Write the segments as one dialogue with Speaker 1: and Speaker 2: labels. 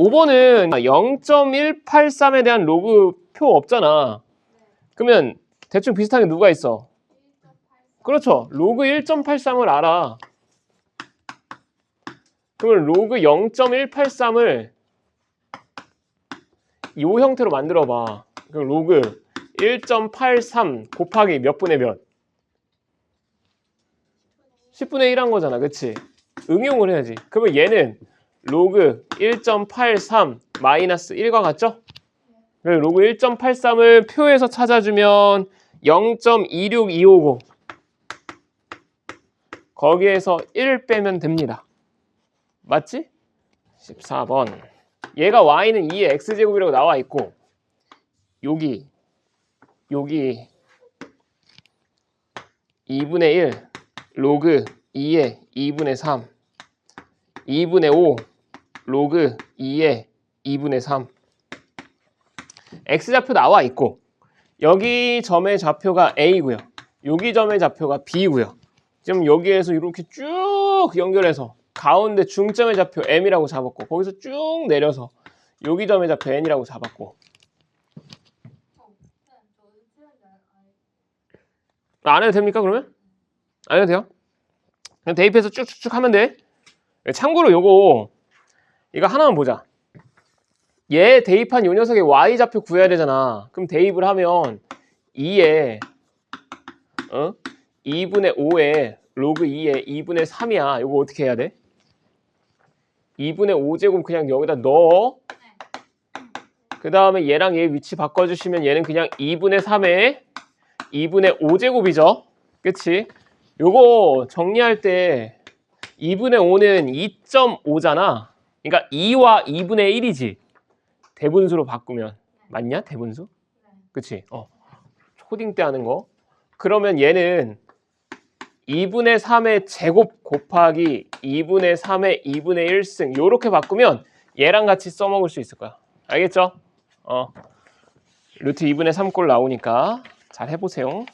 Speaker 1: 5번은 0.183에 대한 로그 표 없잖아. 그러면 대충 비슷한 게 누가 있어? 그렇죠. 로그 1.83을 알아. 그러면 로그 0.183을 이 형태로 만들어 봐. 그럼 로그 1.83 곱하기 몇 분의 몇? 10분의 1 한 거잖아. 그치? 응용을 해야지. 그러면 얘는 로그 1.83 마이너스 1과 같죠? 로그 1.83을 표에서 찾아주면 0.26250 거기에서 1 빼면 됩니다. 맞지? 14번. 얘가 y는 2의 x제곱이라고 나와 있고 여기 2분의 1 로그 2의 2분의 3 2분의 5 로그 2의 2분의 3 x좌표 나와 있고 여기 점의 좌표가 a고요. 여기 점의 좌표가 b고요. 지금 여기에서 이렇게 쭉 연결해서 가운데 중점의 좌표 m이라고 잡았고 거기서 쭉 내려서 여기 점의 좌표 n이라고 잡았고 안 해도 됩니까 그러면? 안 해도 돼요? 그냥 대입해서 쭉쭉쭉 하면 돼. 참고로 이거 하나만 보자. 얘 대입한 요 녀석의 y좌표 구해야 되잖아. 그럼 대입을 하면 2에 2분의 5에 로그 2에 2분의 3이야. 이거 어떻게 해야 돼? 2분의 5제곱 그냥 여기다 넣어. 그 다음에 얘랑 얘 위치 바꿔주시면 얘는 그냥 2분의 3에 2분의 5제곱이죠. 그치? 요거 정리할 때 2분의 5는 2.5잖아. 그러니까 2와 2분의 1이지. 대분수로 바꾸면. 맞냐? 대분수? 그치? 초딩 때 하는 거. 그러면 얘는 2분의 3의 제곱 곱하기 2분의 3의 2분의 1승 요렇게 바꾸면 얘랑 같이 써먹을 수 있을 거야. 알겠죠? 루트 2분의 3꼴 나오니까 잘 해보세요.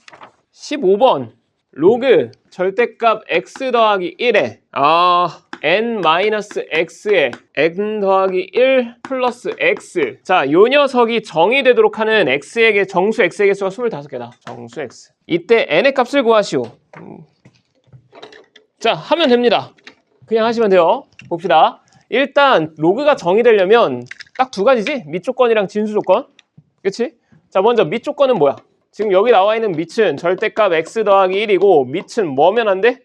Speaker 1: 15번 로그 절대값 x 더하기 1에 n-x에 n 더하기 1 플러스 x. 자, 요 녀석이 정의 되도록 하는 정수 x의 개수가 25개다. 정수 x. 이때 n의 값을 구하시오. 자, 하면 됩니다. 그냥 하시면 돼요. 봅시다. 일단 로그가 정의되려면 딱 두 가지지? 밑 조건이랑 진수 조건. 그치? 자, 먼저 밑 조건은 뭐야? 지금 여기 나와 있는 밑은 절대값 x 더하기 1이고 밑은 뭐면 안 돼?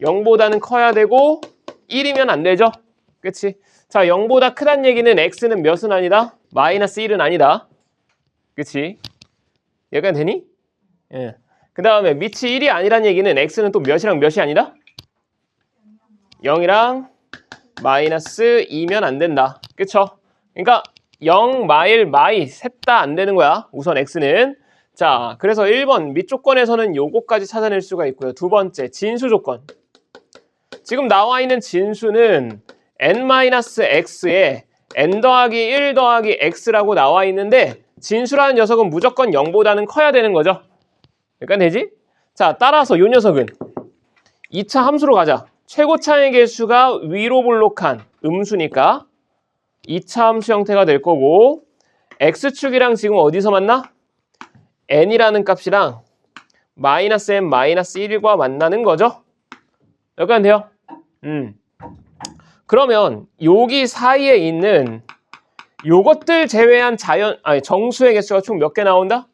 Speaker 1: 0보다는 커야 되고 1이면 안 되죠? 그치? 자, 0보다 크다는 얘기는 x는 몇은 아니다? 마이너스 1은 아니다. 그치? 여기까지 되니? 예. 그 다음에 밑이 1이 아니란 얘기는 x는 또 몇이랑 몇이 아니다? 0이랑 마이너스 2면 안 된다. 그쵸? 그러니까 0, 마일, 마이 셋 다 안 되는 거야. 우선 x는. 자, 그래서 1번 밑 조건에서는 요거까지 찾아낼 수가 있고요. 두 번째, 진수 조건. 지금 나와 있는 진수는 n-x에 n 더하기 1 더하기 x라고 나와 있는데 진수라는 녀석은 무조건 0보다는 커야 되는 거죠. 그러니까 되지? 자, 따라서 요 녀석은 2차 함수로 가자. 최고차의 개수가 위로 볼록한 음수니까 2차 함수 형태가 될 거고 x축이랑 지금 어디서 만나? n이라는 값이랑 마이너스 n 마이너스 1과 만나는 거죠. 여기까지 돼요? 그러면 여기 사이에 있는 요것들 제외한 정수의 개수가 총 몇 개 나온다?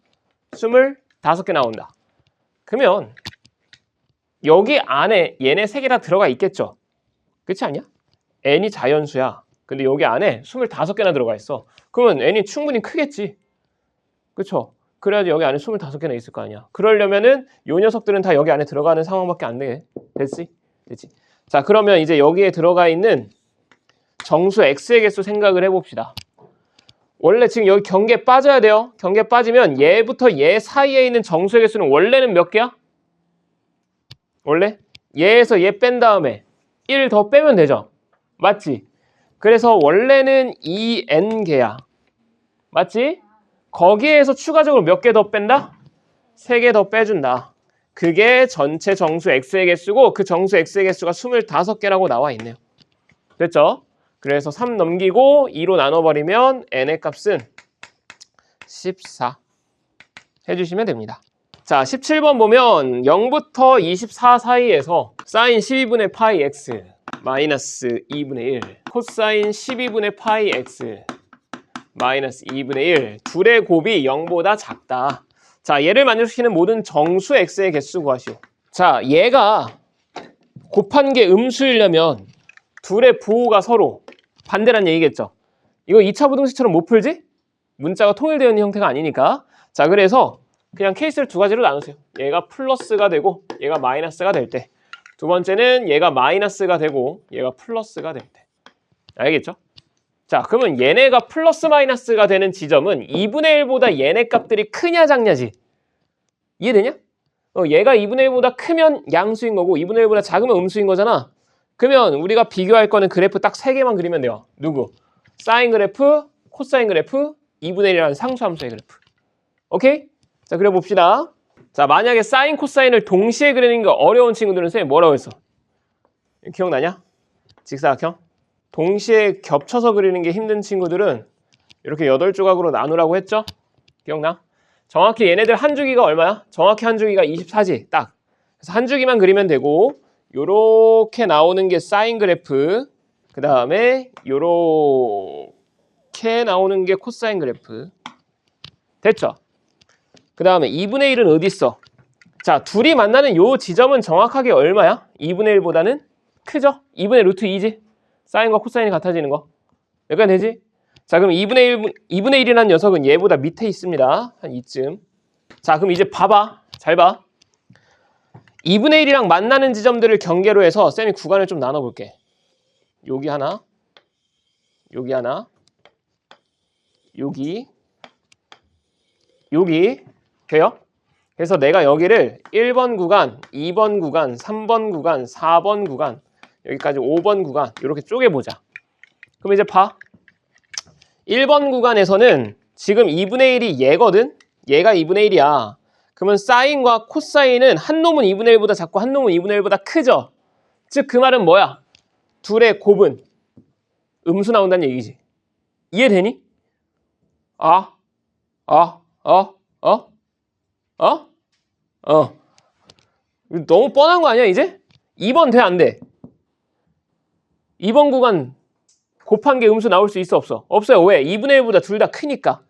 Speaker 1: 25개 나온다. 그러면 여기 안에 얘네 3개 다 들어가 있겠죠? 그렇지 않냐? n이 자연수야. 근데 여기 안에 25개나 들어가 있어. 그러면 n이 충분히 크겠지. 그쵸? 그래야지 여기 안에 25개나 있을 거 아니야. 그러려면은 요 녀석들은 다 여기 안에 들어가는 상황밖에 안 돼. 됐지? 됐지? 자, 그러면 이제 여기에 들어가 있는 정수 x의 개수 생각을 해봅시다. 원래 지금 여기 경계 빠져야 돼요. 경계 빠지면 얘부터 얘 사이에 있는 정수의 개수는 원래는 몇 개야? 원래? 얘에서 얘 뺀 다음에 1 더 빼면 되죠. 맞지? 그래서 원래는 2n개야. 맞지? 거기에서 추가적으로 몇 개 더 뺀다? 3개 더 빼준다. 그게 전체 정수 x의 개수고 그 정수 x의 개수가 25개라고 나와 있네요. 됐죠? 그래서 3 넘기고 2로 나눠버리면 n의 값은 14 해주시면 됩니다. 자, 17번 보면 0부터 24 사이에서 사인 12분의 파이 x 마이너스 2분의 1 코사인 12분의 파이 x 마이너스 2분의 1 둘의 곱이 0보다 작다. 자, 얘를 만족시키는 모든 정수 x의 개수 구하시오. 자, 얘가 곱한 게 음수이려면 둘의 부호가 서로 반대란 얘기겠죠. 이거 2차 부등식처럼 못 풀지? 문자가 통일되어 있는 형태가 아니니까. 자, 그래서 그냥 케이스를 두 가지로 나누세요. 얘가 플러스가 되고 얘가 마이너스가 될 때. 두 번째는 얘가 마이너스가 되고 얘가 플러스가 될 때. 알겠죠? 자, 그러면 얘네가 플러스 마이너스가 되는 지점은 2분의 1보다 얘네 값들이 크냐 작냐지. 이해되냐? 얘가 2분의 1보다 크면 양수인 거고 2분의 1보다 작으면 음수인 거잖아. 그러면 우리가 비교할 거는 그래프 딱 3개만 그리면 돼요. 누구? 사인 그래프, 코사인 그래프, 2분의 1이라는 상수함수의 그래프. 오케이? 자, 그려봅시다. 자, 만약에 사인, 코사인을 동시에 그리는 게 어려운 친구들은 선생님 뭐라고 했어? 기억나냐? 직사각형? 동시에 겹쳐서 그리는 게 힘든 친구들은 이렇게 8조각으로 나누라고 했죠? 기억나? 정확히 얘네들 한 주기가 얼마야? 정확히 한 주기가 24지, 딱. 그래서 한 주기만 그리면 되고 요렇게 나오는 게 사인 그래프, 그 다음에 요렇게 나오는 게 코사인 그래프. 됐죠? 그 다음에 2분의 1은 어디 있어? 자, 둘이 만나는 요 지점은 정확하게 얼마야? 2분의 1보다는 크죠? 2분의 루트 2지? 사인과 코사인이 같아지는 거. 여기까지 되지? 자, 그럼 2분의 1이라는 녀석은 얘보다 밑에 있습니다. 한 이쯤. 자, 그럼 이제 봐봐. 잘 봐. 2분의 1이랑 만나는 지점들을 경계로 해서 쌤이 구간을 좀 나눠볼게. 여기 하나, 여기 하나, 여기, 여기. 돼요? 그래서 내가 여기를 1번 구간, 2번 구간, 3번 구간, 4번 구간, 여기까지 5번 구간 이렇게 쪼개보자. 그럼 이제 봐. 1번 구간에서는 지금 2분의 1이 얘거든? 얘가 2분의 1이야. 그러면 사인과 코사인은 한 놈은 2분의 1보다 작고 한 놈은 2분의 1보다 크죠? 즉 그 말은 뭐야? 둘의 곱은 음수 나온다는 얘기지. 이해되니? 너무 뻔한 거 아니야 이제? 2번 돼 안 돼? 2번 구간 곱한 게 음수 나올 수 있어 없어? 없어요. 왜? 2분의 1보다 둘 다 크니까.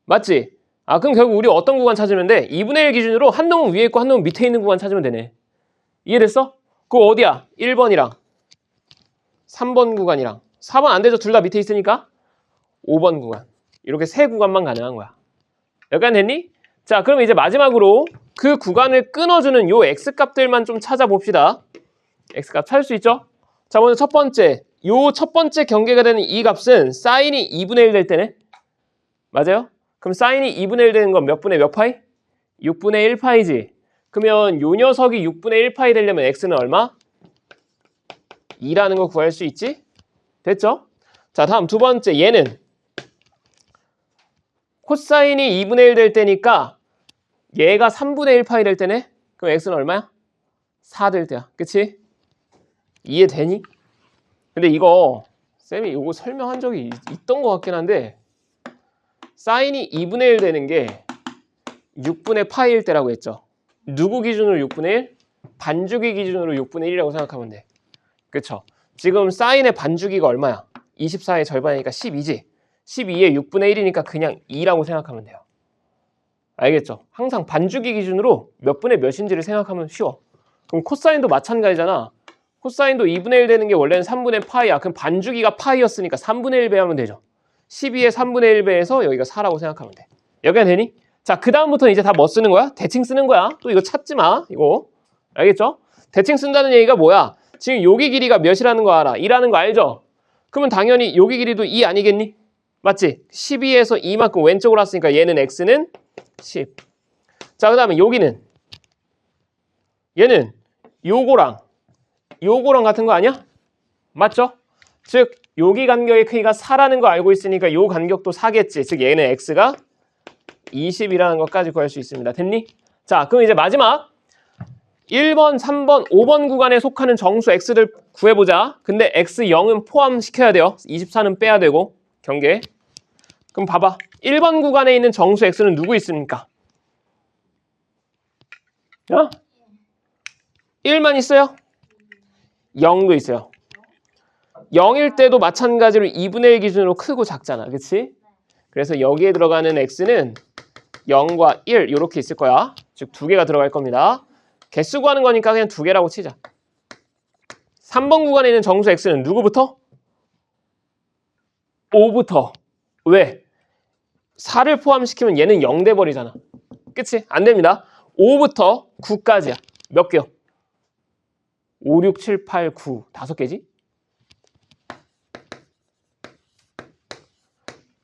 Speaker 1: 맞지? 그럼 결국 우리 어떤 구간 찾으면 돼? 2분의 1 기준으로 한 놈은 위에 있고 한 놈은 밑에 있는 구간 찾으면 되네. 이해됐어? 그거 어디야? 1번이랑 3번 구간이랑 4번 안 되죠? 둘 다 밑에 있으니까 5번 구간. 이렇게 세 구간만 가능한 거야. 여기까지 됐니? 자, 그럼 이제 마지막으로 그 구간을 끊어주는 요 x값들만 좀 찾아봅시다. x값 찾을 수 있죠? 자, 먼저 첫 번째. 요 첫 번째 경계가 되는 이 값은 사인이 2분의 1 될 때네? 맞아요? 그럼 사인이 2분의 1 되는 건 몇 분의 몇 파이? 6분의 1파이지. 그러면 요 녀석이 6분의 1파이 되려면 x는 얼마? 2라는 거 구할 수 있지? 됐죠? 자, 다음 두 번째. 얘는 코사인이 2분의 1 될 때니까 얘가 3분의 1파이 될 때네? 그럼 x는 얼마야? 4 될 때야. 그치? 이해되니? 근데 이거 쌤이 이거 설명한 적이 있던 것 같긴 한데 사인이 2분의 1 되는 게 6분의 파이일 때라고 했죠. 누구 기준으로 6분의 1? 반주기 기준으로 6분의 1이라고 생각하면 돼. 그쵸? 지금 사인의 반주기가 얼마야? 24의 절반이니까 12지. 12에 6분의 1이니까 그냥 2라고 생각하면 돼요. 알겠죠? 항상 반주기 기준으로 몇 분의 몇인지를 생각하면 쉬워. 그럼 코사인도 마찬가지잖아. 코사인도 2분의 1 되는 게 원래는 3분의 파이야. 그럼 반주기가 파이였으니까 3분의 1 배하면 되죠. 12에 3분의 1 배해서 여기가 4라고 생각하면 돼. 여기가 되니? 자, 그 다음부터는 이제 다 뭐 쓰는 거야? 대칭 쓰는 거야. 또 이거 찾지 마. 이거. 알겠죠? 대칭 쓴다는 얘기가 뭐야? 지금 여기 길이가 몇이라는 거 알아? 2라는 거 알죠? 그러면 당연히 여기 길이도 2 아니겠니? 맞지? 12에서 2만큼 왼쪽으로 왔으니까 얘는 x는 10. 자, 그 다음에 여기는 얘는 요거랑 같은 거 아니야? 맞죠? 즉 여기 간격의 크기가 4라는 거 알고 있으니까 요 간격도 4겠지. 즉 얘는 x가 20이라는 것까지 구할 수 있습니다. 됐니? 자, 그럼 이제 마지막 1번, 3번, 5번 구간에 속하는 정수 x들 구해보자. 근데 x0은 포함시켜야 돼요. 24는 빼야 되고 경계. 그럼 봐봐. 1번 구간에 있는 정수 x는 누구 있습니까? 1만 있어요? 0도 있어요. 0일 때도 마찬가지로 2분의 1 기준으로 크고 작잖아. 그치? 그래서 여기에 들어가는 x는 0과 1 이렇게 있을 거야. 즉 2개가 들어갈 겁니다. 개수 구하는 거니까 그냥 2개라고 치자. 3번 구간에 있는 정수 x는 누구부터? 5부터. 왜? 4를 포함시키면 얘는 0 돼버리잖아. 그치? 안 됩니다. 5부터 9까지야. 몇 개요? 5, 6, 7, 8, 9. 5개지?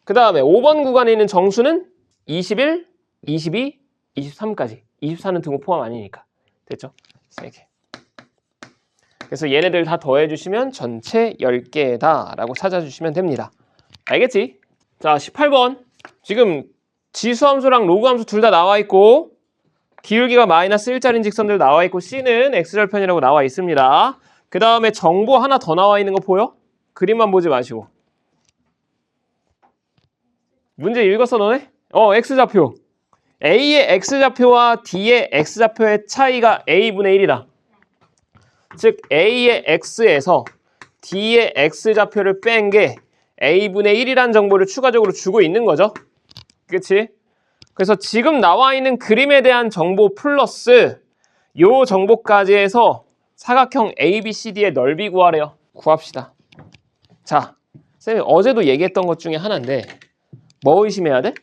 Speaker 1: 그 다음에 5번 구간에 있는 정수는 21, 22, 23까지. 24는 등호 포함 아니니까. 됐죠? 3개. 그래서 얘네들 다 더해주시면 전체 10개다 라고 찾아주시면 됩니다. 알겠지? 자, 18번. 지금 지수함수랑 로그함수 둘 다 나와 있고 기울기가 마이너스 1짜리인 직선들 나와 있고 C는 X절편이라고 나와 있습니다. 그 다음에 정보 하나 더 나와 있는 거 보여? 그림만 보지 마시고. 문제 읽었어 너네? X좌표. A의 X좌표와 D의 X좌표의 차이가 A분의 1이다. 즉 A의 X에서 D의 X좌표를 뺀 게 A분의 1이라는 정보를 추가적으로 주고 있는 거죠. 그치? 그래서 지금 나와 있는 그림에 대한 정보 플러스 요 정보까지 해서 사각형 ABCD의 넓이 구하래요. 구합시다. 자, 쌤이 어제도 얘기했던 것 중에 하나인데 뭐 의심해야 돼?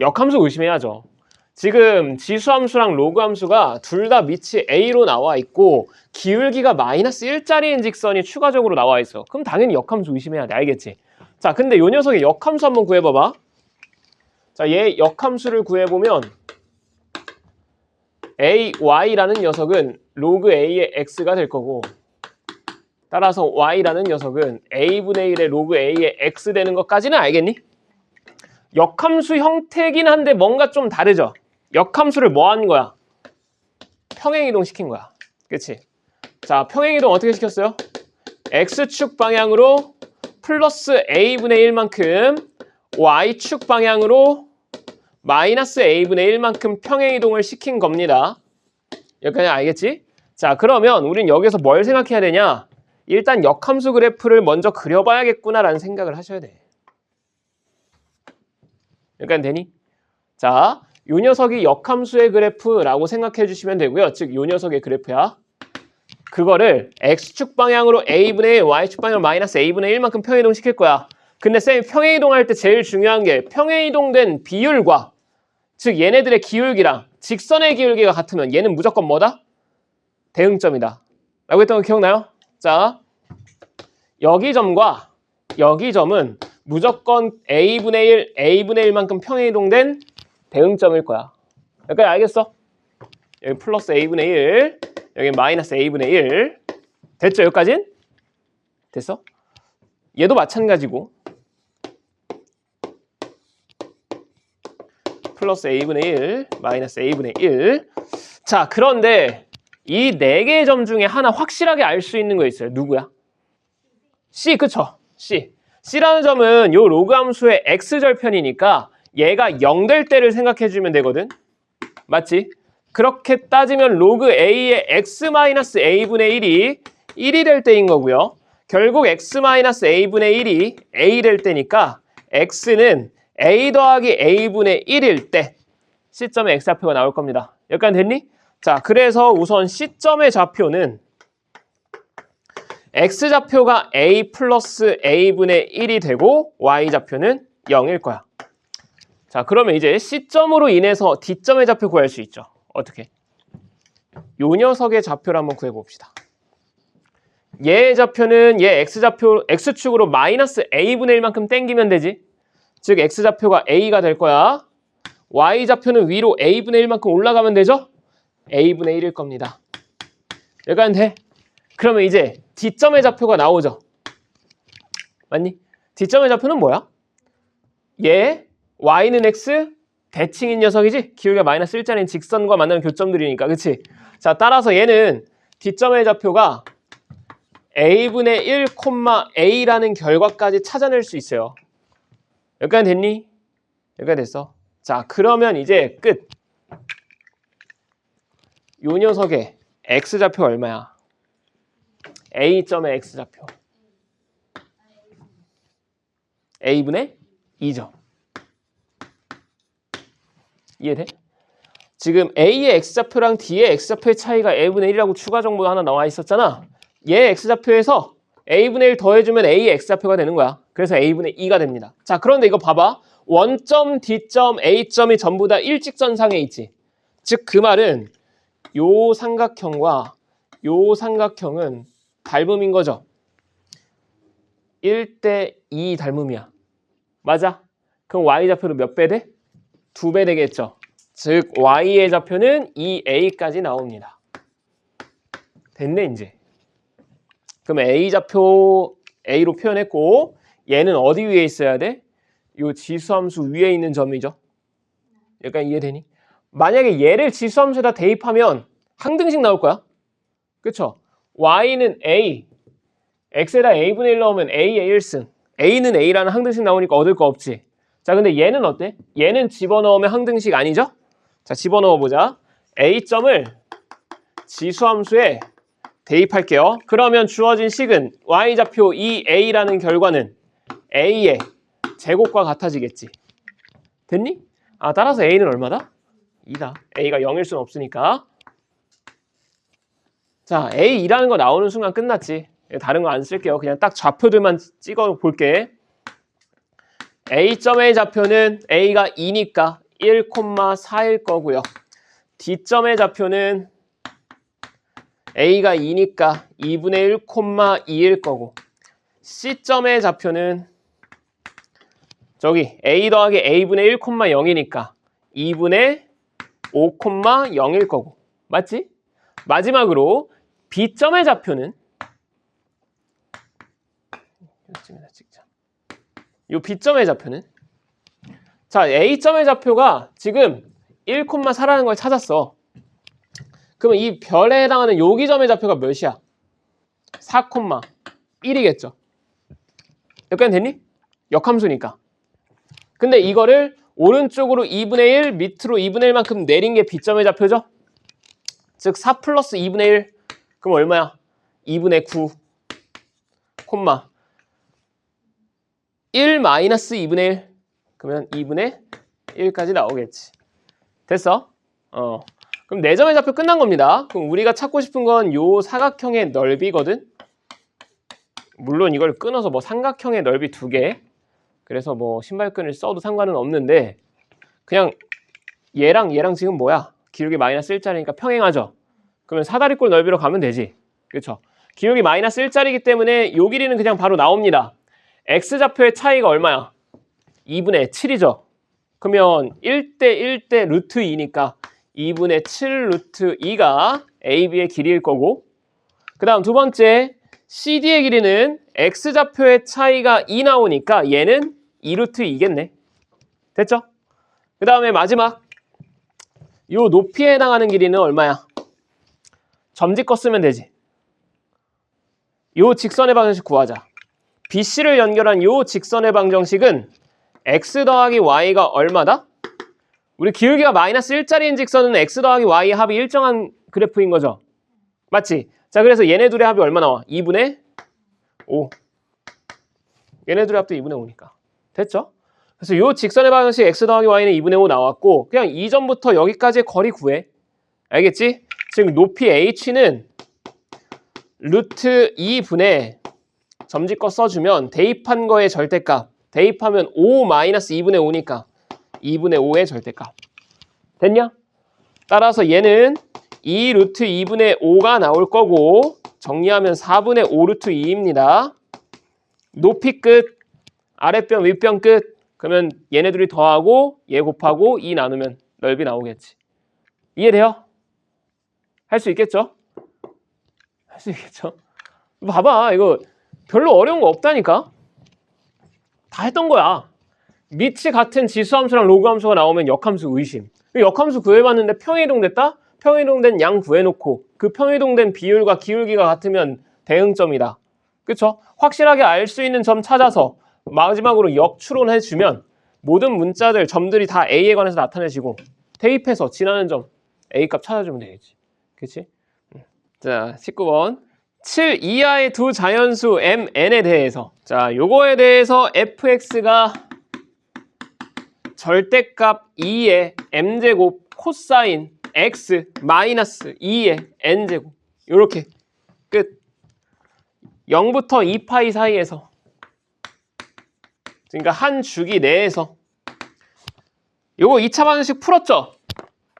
Speaker 1: 역함수 의심해야죠. 지금 지수함수랑 로그함수가 둘 다 밑이 A로 나와 있고 기울기가 마이너스 1짜리인 직선이 추가적으로 나와 있어. 그럼 당연히 역함수 의심해야 돼. 알겠지? 자, 근데 요 녀석의 역함수 한번 구해봐봐. 자, 얘 역함수를 구해보면 AY라는 녀석은 로그 A의 X가 될 거고 따라서 Y라는 녀석은 A분의 1의 로그 A의 X 되는 것까지는 알겠니? 역함수 형태긴 한데 뭔가 좀 다르죠? 역함수를 뭐 한 거야? 평행이동 시킨 거야. 그치? 자, 평행이동 어떻게 시켰어요? X축 방향으로 플러스 A분의 1만큼 Y축 방향으로 마이너스 A분의 1만큼 평행이동을 시킨 겁니다. 여기까지 알겠지? 자, 그러면 우린 여기서 뭘 생각해야 되냐? 일단 역함수 그래프를 먼저 그려봐야겠구나라는 생각을 하셔야 돼. 여기까지 되니? 자, 요 녀석이 역함수의 그래프라고 생각해 주시면 되고요. 즉, 요 녀석의 그래프야. 그거를 X축 방향으로 A분의 1, Y축 방향으로 마이너스 A분의 1만큼 평행이동 시킬 거야. 근데 쌤이 평행이동 할 때 제일 중요한 게 평행이동된 비율과 즉 얘네들의 기울기랑 직선의 기울기가 같으면 얘는 무조건 뭐다? 대응점이다. 라고 했던 거 기억나요? 자, 여기 점과 여기 점은 무조건 A분의 1, A분의 1만큼 평행이동된 대응점일 거야. 여기까지 알겠어? 여기 플러스 A분의 1, 여기 마이너스 A분의 1. 됐죠? 여기까진? 됐어? 얘도 마찬가지고 플러스 A분의 1, 마이너스 A분의 1. 자, 그런데 이 4개의 점 중에 하나 확실하게 알 수 있는 거 있어요. 누구야? C, 그쵸? C. C라는 점은 요 로그 함수의 X절편이니까 얘가 0 될 때를 생각해 주면 되거든. 맞지? 그렇게 따지면 로그 A의 X-A분의 1이 1이 될 때인 거고요. 결국 X-A분의 1이 A 될 때니까 X는 A 더하기 A분의 1일 때 C점의 X좌표가 나올 겁니다. 여기까지 됐니? 자, 그래서 우선 C점의 좌표는 X좌표가 A 플러스 A분의 1이 되고 Y좌표는 0일 거야. 자, 그러면 이제 C점으로 인해서 D점의 좌표 구할 수 있죠. 어떻게? 요 녀석의 좌표를 한번 구해봅시다. 얘의 좌표는 얘 X좌표, X축으로 마이너스 A분의 1만큼 땡기면 되지. 즉 X좌표가 A가 될 거야. Y좌표는 위로 A분의 1만큼 올라가면 되죠? A분의 1일 겁니다. 여기까지 돼. 그러면 이제 D점의 좌표가 나오죠. 맞니? D점의 좌표는 뭐야? 얘 Y는 X, 대칭인 녀석이지? 기울기가 마이너스 1짜리인 직선과 만나는 교점들이니까. 그치? 자, 따라서 얘는 D점의 좌표가 a분의 1, a라는 결과까지 찾아낼 수 있어요. 여기까지 됐니? 여기까지 됐어. 자, 그러면 이제 끝. 요 녀석의 x좌표 얼마야? a점의 x좌표. a분의 2점. 이해돼? 지금 a의 x좌표랑 d의 x좌표의 차이가 a분의 1이라고 추가 정보가 하나 나와 있었잖아. 얘 x좌표에서 a분의 1 더해주면 a의 x좌표가 되는 거야. 그래서 a분의 2가 됩니다. 자, 그런데 이거 봐봐. 원점, d점, a점이 전부 다 일직선상에 있지. 즉 그 말은 요 삼각형과 요 삼각형은 닮음인 거죠. 1대 2 닮음이야. 맞아? 그럼 y좌표로 몇 배 돼? 2배 되겠죠. 즉 y의 좌표는 2a까지 나옵니다. 됐네 이제. 그럼 a좌표 a로 표현했고 얘는 어디 위에 있어야 돼? 요 지수함수 위에 있는 점이죠. 약간 이해되니? 만약에 얘를 지수함수에다 대입하면 항등식 나올 거야. 그쵸? y는 a, x에다 a분의 1 넣으면 a의 1승. a는 a라는 항등식 나오니까 얻을 거 없지. 자, 근데 얘는 어때? 얘는 집어넣으면 항등식 아니죠? 자, 집어넣어 보자. a점을 지수함수에 대입할게요. 그러면 주어진 식은 y좌표 2a라는 결과는 a의 제곱과 같아지겠지. 됐니? 아, 따라서 a는 얼마다? 2다. a가 0일 수는 없으니까. 자, a2라는 거 나오는 순간 끝났지. 다른 거 안 쓸게요. 그냥 딱 좌표들만 찍어 볼게. a점의 좌표는 a가 2니까 1,4일 거고요. d점의 좌표는 a가 2니까 2분의 1,2일 거고 c점의 좌표는 저기 a 더하기 a분의 1,0이니까 2분의 5,0일 거고 맞지? 마지막으로 b점의 좌표는 이 b점의 좌표는 자 a점의 좌표가 지금 1,4라는 걸 찾았어. 그러면 이 별에 해당하는 여기 점의 좌표가 몇이야? 4,1이겠죠. 여기까지 됐니? 역함수니까. 근데 이거를 오른쪽으로 2분의 1, 밑으로 2분의 1만큼 내린 게 b점의 좌표죠? 즉 4 플러스 2분의 1, 그럼 얼마야? 2분의 9, 1 마이너스 2분의 1, 그러면 2분의 1까지 나오겠지. 됐어? 그럼 4점의 좌표 끝난 겁니다. 그럼 우리가 찾고 싶은 건 요 사각형의 넓이거든? 물론 이걸 끊어서 뭐 삼각형의 넓이 2개, 그래서 뭐 신발끈을 써도 상관은 없는데 그냥 얘랑 지금 뭐야? 기울기 마이너스 1짜리니까 평행하죠? 그러면 사다리꼴 넓이로 가면 되지. 그렇죠? 기울기 마이너스 1짜리이기 때문에 요 길이는 그냥 바로 나옵니다. x좌표의 차이가 얼마야? 2분의 7이죠? 그러면 1대 1대 루트 2니까 2분의 7 루트 2가 AB의 길이일 거고 그 다음 두 번째 CD의 길이는 x좌표의 차이가 2 나오니까 얘는 2 루트 2겠네. 됐죠? 그 다음에 마지막 요 높이에 해당하는 길이는 얼마야? 점짓거 쓰면 되지. 요 직선의 방정식 구하자. BC를 연결한 요 직선의 방정식은 x 더하기 y가 얼마다? 우리 기울기가 마이너스 1짜리인 직선은 x 더하기 y의 합이 일정한 그래프인 거죠. 맞지? 자, 그래서 얘네 둘의 합이 얼마 나와? 2분의 5. 얘네 둘의 합도 2분의 5니까. 됐죠? 그래서 요 직선의 방정식 x 더하기 y는 2분의 5 나왔고 그냥 이 점부터 여기까지의 거리 구해. 알겠지? 즉 높이 h는 루트 2분의 점짓거 써주면 대입한 거의 절대값. 대입하면 5 마이너스 2분의 5니까 2분의 5의 절대값. 됐냐? 따라서 얘는 2 루트 2분의 5가 나올 거고 정리하면 4분의 5 루트 2입니다. 높이 끝, 아랫변 윗변 끝. 그러면 얘네들이 더하고 얘 곱하고 2 나누면 넓이 나오겠지. 이해돼요? 할 수 있겠죠? 할 수 있겠죠? 봐봐, 이거 별로 어려운 거 없다니까? 다 했던 거야. 밑이 같은 지수함수랑 로그함수가 나오면 역함수 의심. 역함수 구해봤는데 평행이동 됐다? 평이동된 양 구해놓고 그 평이동된 비율과 기울기가 같으면 대응점이다. 그쵸? 확실하게 알 수 있는 점 찾아서 마지막으로 역추론해주면 모든 문자들, 점들이 다 A에 관해서 나타내지고 대입해서 지나는 점 A값 찾아주면 되겠지. 그치? 자, 19번. 7 이하의 두 자연수 MN에 대해서 자, 요거에 대해서 fx가 절대값 2의 m제곱 코사인 x 마이너스 2의 n제곱 요렇게 끝. 0부터 2파이 사이에서 그러니까 한 주기 내에서 요거 2차 방정식 풀었죠?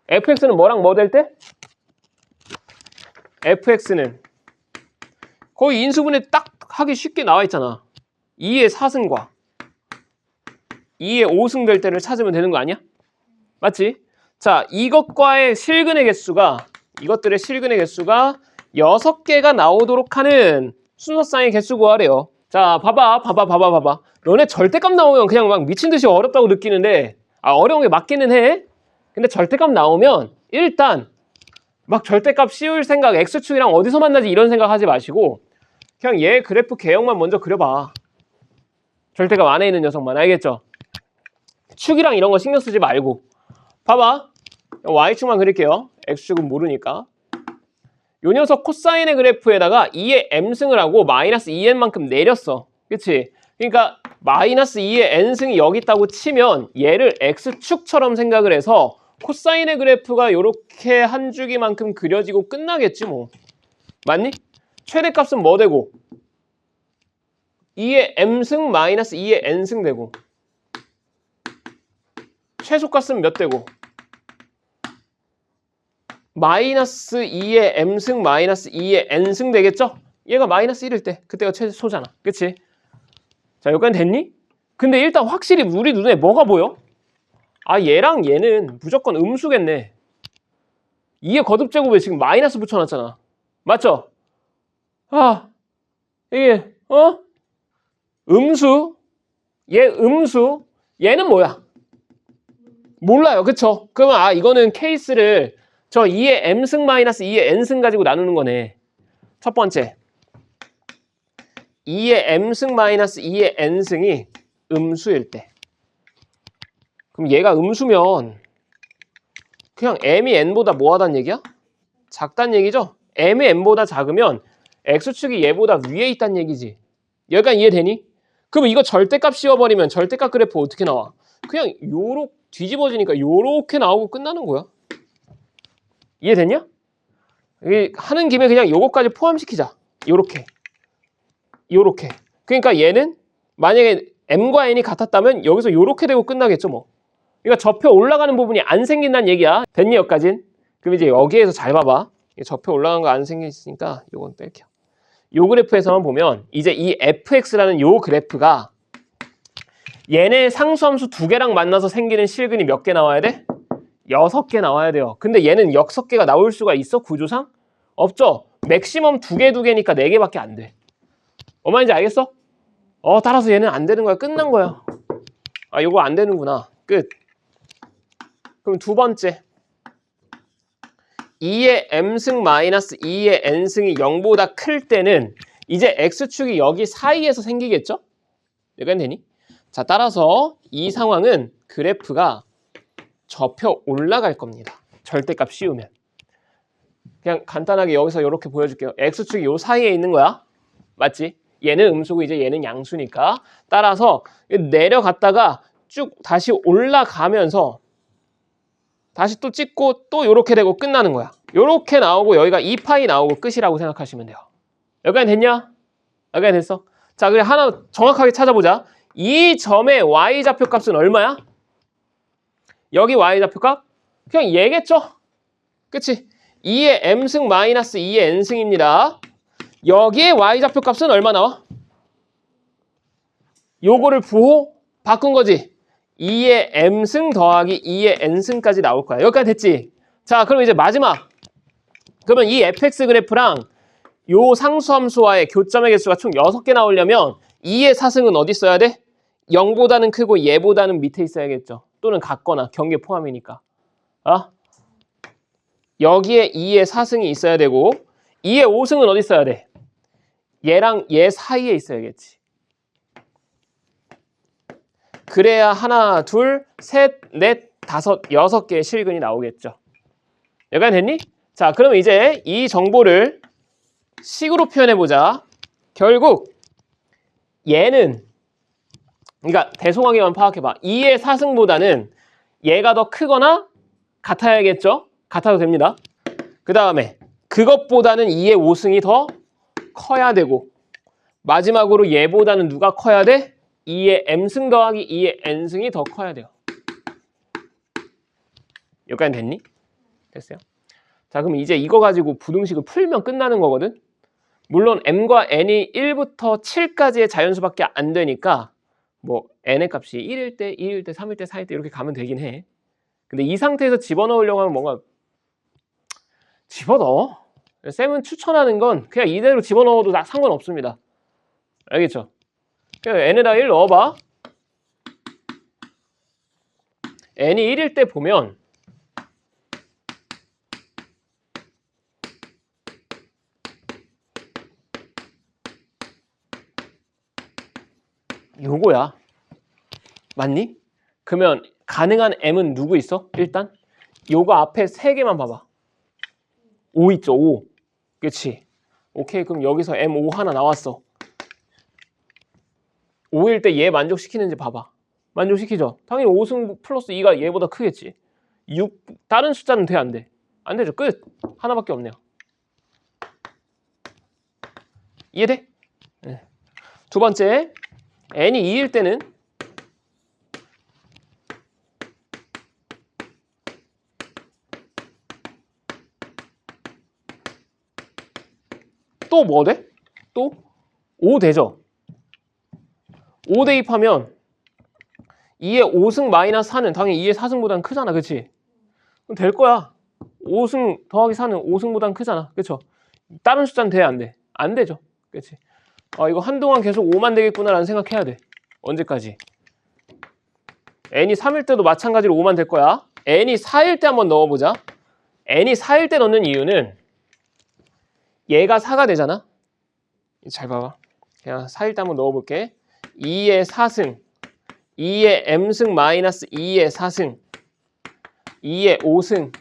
Speaker 1: fx는 뭐랑 뭐 될 때? fx는 거의 인수분해 딱 하기 쉽게 나와 있잖아. 2의 4승과 2의 5승 될 때를 찾으면 되는 거 아니야? 맞지? 자, 이것과의 실근의 개수가 이것들의 실근의 개수가 6개가 나오도록 하는 순서쌍의 개수 구하래요. 자, 봐봐. 너네 절대값 나오면 그냥 막 미친 듯이 어렵다고 느끼는데 어려운 게 맞기는 해. 근데 절대값 나오면 일단 막 절대값 씌울 생각, x축이랑 어디서 만나지 이런 생각 하지 마시고 그냥 얘 그래프 개형만 먼저 그려봐. 절대값 안에 있는 녀석만. 알겠죠? 축이랑 이런 거 신경 쓰지 말고 봐봐. y축만 그릴게요. x축은 모르니까. 요 녀석 코사인의 그래프에다가 2의 m승을 하고 마이너스 2n만큼 내렸어. 그치? 그러니까 마이너스 2의 n승이 여기 있다고 치면 얘를 x축처럼 생각을 해서 코사인의 그래프가 요렇게 한 주기만큼 그려지고 끝나겠지 뭐. 맞니? 최대값은 뭐 되고? 2의 m승 마이너스 2의 n승 되고 최소값은 몇 되고? 마이너스 2의 m승 마이너스 2의 n승 되겠죠? 얘가 마이너스 1일 때 그때가 최소잖아. 그치? 자, 여기까지 됐니? 근데 일단 확실히 우리 눈에 뭐가 보여? 얘랑 얘는 무조건 음수겠네. 2의 거듭제곱에 지금 마이너스 붙여놨잖아. 맞죠? 이게 음수 얘 음수 얘는 뭐야? 몰라요. 그쵸? 그러면 이거는 케이스를 저 2의 m승 마이너스 2의 n승 가지고 나누는 거네. 첫 번째 2의 m승 마이너스 2의 n승이 음수일 때 그럼 얘가 음수면 그냥 m이 n보다 뭐하단 얘기야? 작단 얘기죠? m이 n보다 작으면 x축이 얘보다 위에 있단 얘기지. 여기까지 이해되니? 그럼 이거 절대값 씌워버리면 절대값 그래프 어떻게 나와? 그냥 요렇게 뒤집어지니까 요렇게 나오고 끝나는 거야. 이해됐냐? 하는 김에 그냥 요거까지 포함시키자. 요렇게. 그러니까 얘는 만약에 m과 n이 같았다면 여기서 요렇게 되고 끝나겠죠 뭐. 그러니까 접혀 올라가는 부분이 안 생긴다는 얘기야. 됐니 여기까진? 그럼 이제 여기에서 잘 봐봐. 접혀 올라간 거 안 생겼으니까 요건 뺄게요. 요 그래프에서만 보면 이제 이 fx라는 요 그래프가 얘네 상수함수 2개랑 만나서 생기는 실근이 몇 개 나와야 돼? 6개 나와야 돼요. 근데 얘는 6개가 나올 수가 있어? 구조상? 없죠? 맥시멈 2개니까 4개밖에 안 돼. 말인지 알겠어? 따라서 얘는 안 되는 거야. 끝난 거야. 요거 안 되는구나. 끝. 그럼 두 번째 2의 m승 마이너스 2의 n승이 0보다 클 때는 이제 x축이 여기 사이에서 생기겠죠? 여기까지 되니? 자, 따라서 이 상황은 그래프가 접혀 올라갈 겁니다. 절대값 씌우면. 그냥 간단하게 여기서 이렇게 보여줄게요. x축이 요 사이에 있는 거야. 맞지? 얘는 음수고 이제 얘는 양수니까. 따라서 내려갔다가 쭉 다시 올라가면서 다시 또 찍고 또 이렇게 되고 끝나는 거야. 이렇게 나오고 여기가 2파이 나오고 끝이라고 생각하시면 돼요. 여기까지 됐냐? 여기까지 됐어? 자, 그래 하나 정확하게 찾아보자. 이 점의 y좌표값은 얼마야? 여기 y좌표값? 그냥 얘겠죠? 그치? 2의 m승 마이너스 2의 n승입니다. 여기에 y좌표값은 얼마 나와? 요거를 부호 바꾼 거지. 2의 m승 더하기 2의 n승까지 나올 거야. 여기까지 됐지? 자, 그럼 이제 마지막. 그러면 이 fx 그래프랑 요 상수함수와의 교점의 개수가 총 6개 나오려면 2의 4승은 어디 있어야 돼? 0보다는 크고 얘보다는 밑에 있어야겠죠. 또는 같거나 경계 포함이니까. 여기에 2의 4승이 있어야 되고 2의 5승은 어디 있어야 돼? 얘랑 얘 사이에 있어야겠지. 그래야 하나, 둘, 셋, 넷, 다섯, 6개의 실근이 나오겠죠. 여기까지 됐니? 자, 그러면 이제 이 정보를 식으로 표현해보자. 결국 얘는, 그러니까 대송하게만 파악해봐. 2의 4승보다는 얘가 더 크거나 같아야겠죠? 같아도 됩니다. 그 다음에 그것보다는 2의 5승이 더 커야 되고, 마지막으로 얘보다는 누가 커야 돼? 2의 m승 더하기 2의 n승이 더 커야 돼요. 여기까지 됐니? 됐어요? 자, 그럼 이제 이거 가지고 부등식을 풀면 끝나는 거거든? 물론 m과 n이 1부터 7까지의 자연수밖에 안 되니까 뭐 n의 값이 1일 때, 2일 때, 3일 때, 4일 때 이렇게 가면 되긴 해. 근데 이 상태에서 집어넣으려고 하면 뭔가 집어넣어. 쌤은 추천하는 건 그냥 이대로 집어넣어도 상관없습니다. 알겠죠? 그냥 n에다 1 넣어봐. n이 1일 때 보면 요거야. 맞니? 그러면 가능한 m은 누구 있어? 일단 요거 앞에 3개만 봐봐. 5 있죠? 5. 그치? 오케이, 그럼 여기서 m5 하나 나왔어. 5일 때 얘 만족시키는지 봐봐. 만족시키죠? 당연히 5승 플러스 2가 얘보다 크겠지. 6, 다른 숫자는 돼, 안 돼? 안 되죠. 끝. 하나밖에 없네요. 이해돼? 네. 두 번째, n이 2일 때는 또 뭐 돼? 또 5 되죠? 5 대입하면 2의 5승 마이너스 4는 당연히 2의 4승보다는 크잖아. 그치? 그럼 될 거야. 5승 더하기 4는 5승보다는 크잖아. 그쵸? 다른 숫자는 돼? 안 돼? 안 되죠. 그치? 이거 한동안 계속 5만 되겠구나 라는 생각해야 돼. 언제까지? n이 3일 때도 마찬가지로 5만 될 거야. n이 4일 때 한번 넣어보자. n이 4일 때 넣는 이유는 얘가 4가 되잖아. 잘 봐봐. 그냥 4일 때 한번 넣어볼게. 2의 4승, 2의 m승 마이너스 2의 4승, 2의 5승,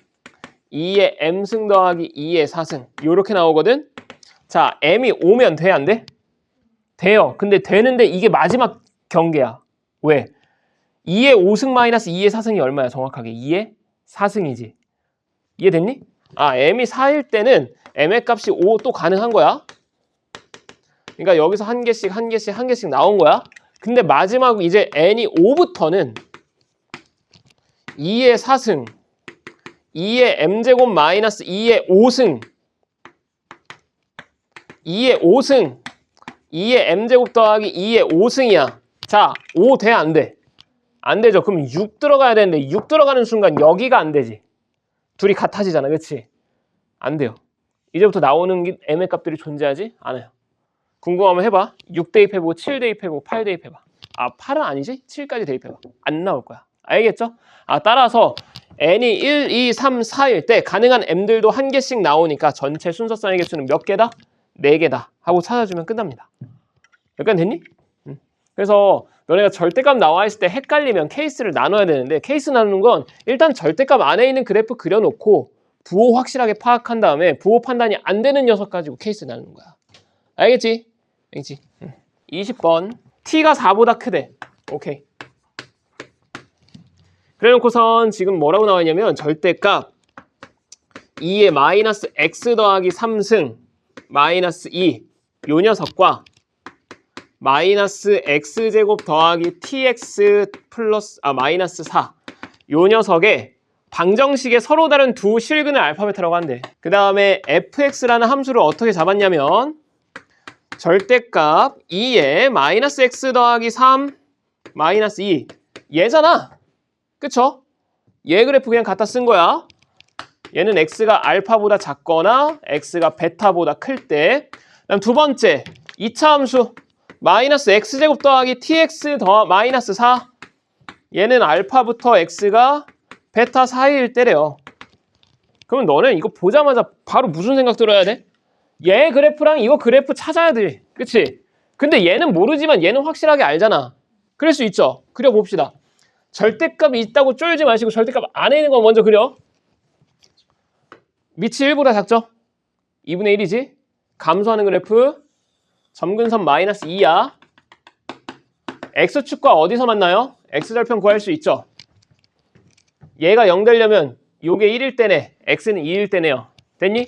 Speaker 1: 2의 m승 더하기 2의 4승. 요렇게 나오거든. 자, m이 5면 돼? 안 돼? 돼요. 근데 되는데 이게 마지막 경계야. 왜? 2의 5승 마이너스 2의 4승이 얼마야? 정확하게 2의 4승이지. 이해됐니? m이 4일 때는 m의 값이 5 또 가능한 거야. 그러니까 여기서 한 개씩 한 개씩 한 개씩 나온 거야. 근데 마지막 이제 n이 5부터는 2의 4승, 2의 m제곱 마이너스 2의 5승, 2의 5승, 2의 m제곱 더하기 2의 5승이야. 자, 5 돼? 안 돼? 안 되죠. 그럼 6 들어가야 되는데 6 들어가는 순간 여기가 안 되지. 둘이 같아지잖아. 그치? 안 돼요. 이제부터 나오는 m의 값들이 존재하지 않아요. 궁금하면 해봐. 6 대입해보고 7 대입해보고 8 대입해봐. 8은 아니지? 7까지 대입해봐. 안 나올 거야. 알겠죠? 따라서 n이 1, 2, 3, 4일 때 가능한 m들도 한 개씩 나오니까 전체 순서쌍의 개수는 몇 개다? 4개다 하고 찾아주면 끝납니다. 여기까지 됐니? 그래서 너네가 절대값 나와 있을 때 헷갈리면 케이스를 나눠야 되는데, 케이스 나누는 건 일단 절대값 안에 있는 그래프 그려놓고 부호 확실하게 파악한 다음에 부호 판단이 안 되는 녀석 가지고 케이스 나누는 거야. 알겠지? 알겠지? 20번. t가 4보다 크대. 오케이. 그래놓고선 지금 뭐라고 나와 있냐면 절대값 2의 마이너스 x 더하기 3승 마이너스 2 요 녀석과 마이너스 x제곱 더하기 tx 플러스 마이너스 4 요 녀석의 방정식에 서로 다른 두 실근을 알파벳이라고 한대. 그 다음에 fx라는 함수를 어떻게 잡았냐면 절대값 2에 마이너스 x 더하기 3 마이너스 2 얘잖아. 그쵸? 얘 그래프 그냥 갖다 쓴 거야. 얘는 x가 알파보다 작거나 x가 베타보다 클 때. 그다음 두 번째 2차 함수 마이너스 x제곱 더하기 tx 더 마이너스 4 얘는 알파부터 x가 베타 사이일 때래요. 그러면 너는 이거 보자마자 바로 무슨 생각 들어야 돼? 얘 그래프랑 이거 그래프 찾아야 돼. 그치? 근데 얘는 모르지만 얘는 확실하게 알잖아. 그럴 수 있죠? 그려봅시다. 절대값이 있다고 쫄지 마시고 절대값 안에 있는 거 먼저 그려. 밑이 1보다 작죠? 2분의 1이지? 감소하는 그래프 점근선 마이너스 2야. x축과 어디서 만나요? x절편 구할 수 있죠? 얘가 0 되려면 요게 1일 때네, x는 2일 때네요. 됐니?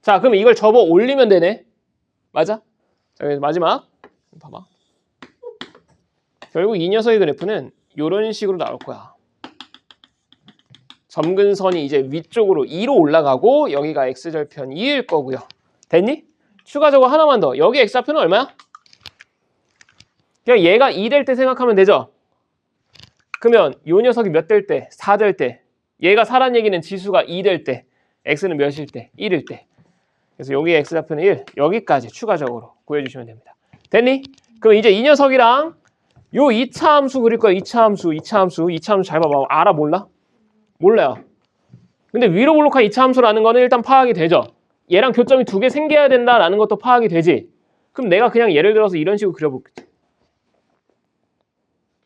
Speaker 1: 자, 그럼 이걸 접어 올리면 되네. 맞아? 자, 마지막 봐봐. 결국 이 녀석의 그래프는 이런 식으로 나올 거야. 점근선이 이제 위쪽으로 2로 올라가고 여기가 x절편 2일 거고요. 됐니? 추가적으로 하나만 더. 여기 x좌표는 얼마야? 그냥 얘가 2 될 때 생각하면 되죠? 그러면 이 녀석이 몇 될 때? 4 될 때. 얘가 4란 얘기는 지수가 2 될 때. x는 몇일 때? 1일 때. 그래서 여기 x좌표는 1. 여기까지 추가적으로 구해주시면 됩니다. 됐니? 그럼 이제 이 녀석이랑 요 2차 함수 그릴 거야. 2차 함수 잘 봐봐. 알아? 몰라? 몰라요. 근데 위로 볼록한 2차 함수라는 거는 일단 파악이 되죠. 얘랑 교점이 2개 생겨야 된다라는 것도 파악이 되지. 그럼 내가 그냥 예를 들어서 이런 식으로 그려볼게.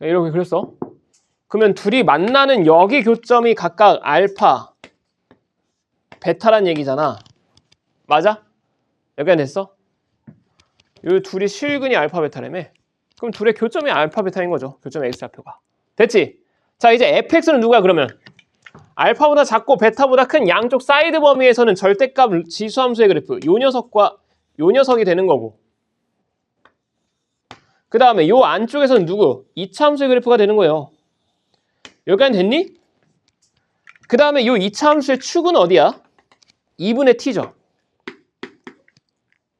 Speaker 1: 이렇게 그렸어. 그러면 둘이 만나는 여기 교점이 각각 알파, 베타란 얘기잖아. 맞아? 여기까지 됐어? 이 둘이 실근이 알파, 베타라며. 그럼 둘의 교점이 알파, 베타인 거죠. 교점 x좌표가. 됐지? 자, 이제 fx는 누구야 그러면? 알파보다 작고 베타보다 큰 양쪽 사이드 범위에서는 절대값 지수함수의 그래프 요 녀석과 요 녀석이 되는 거고, 그 다음에 요 안쪽에서는 누구? 2차 함수의 그래프가 되는 거예요. 여기까지 됐니? 그 다음에 요 2차 함수의 축은 어디야? 2분의 t죠.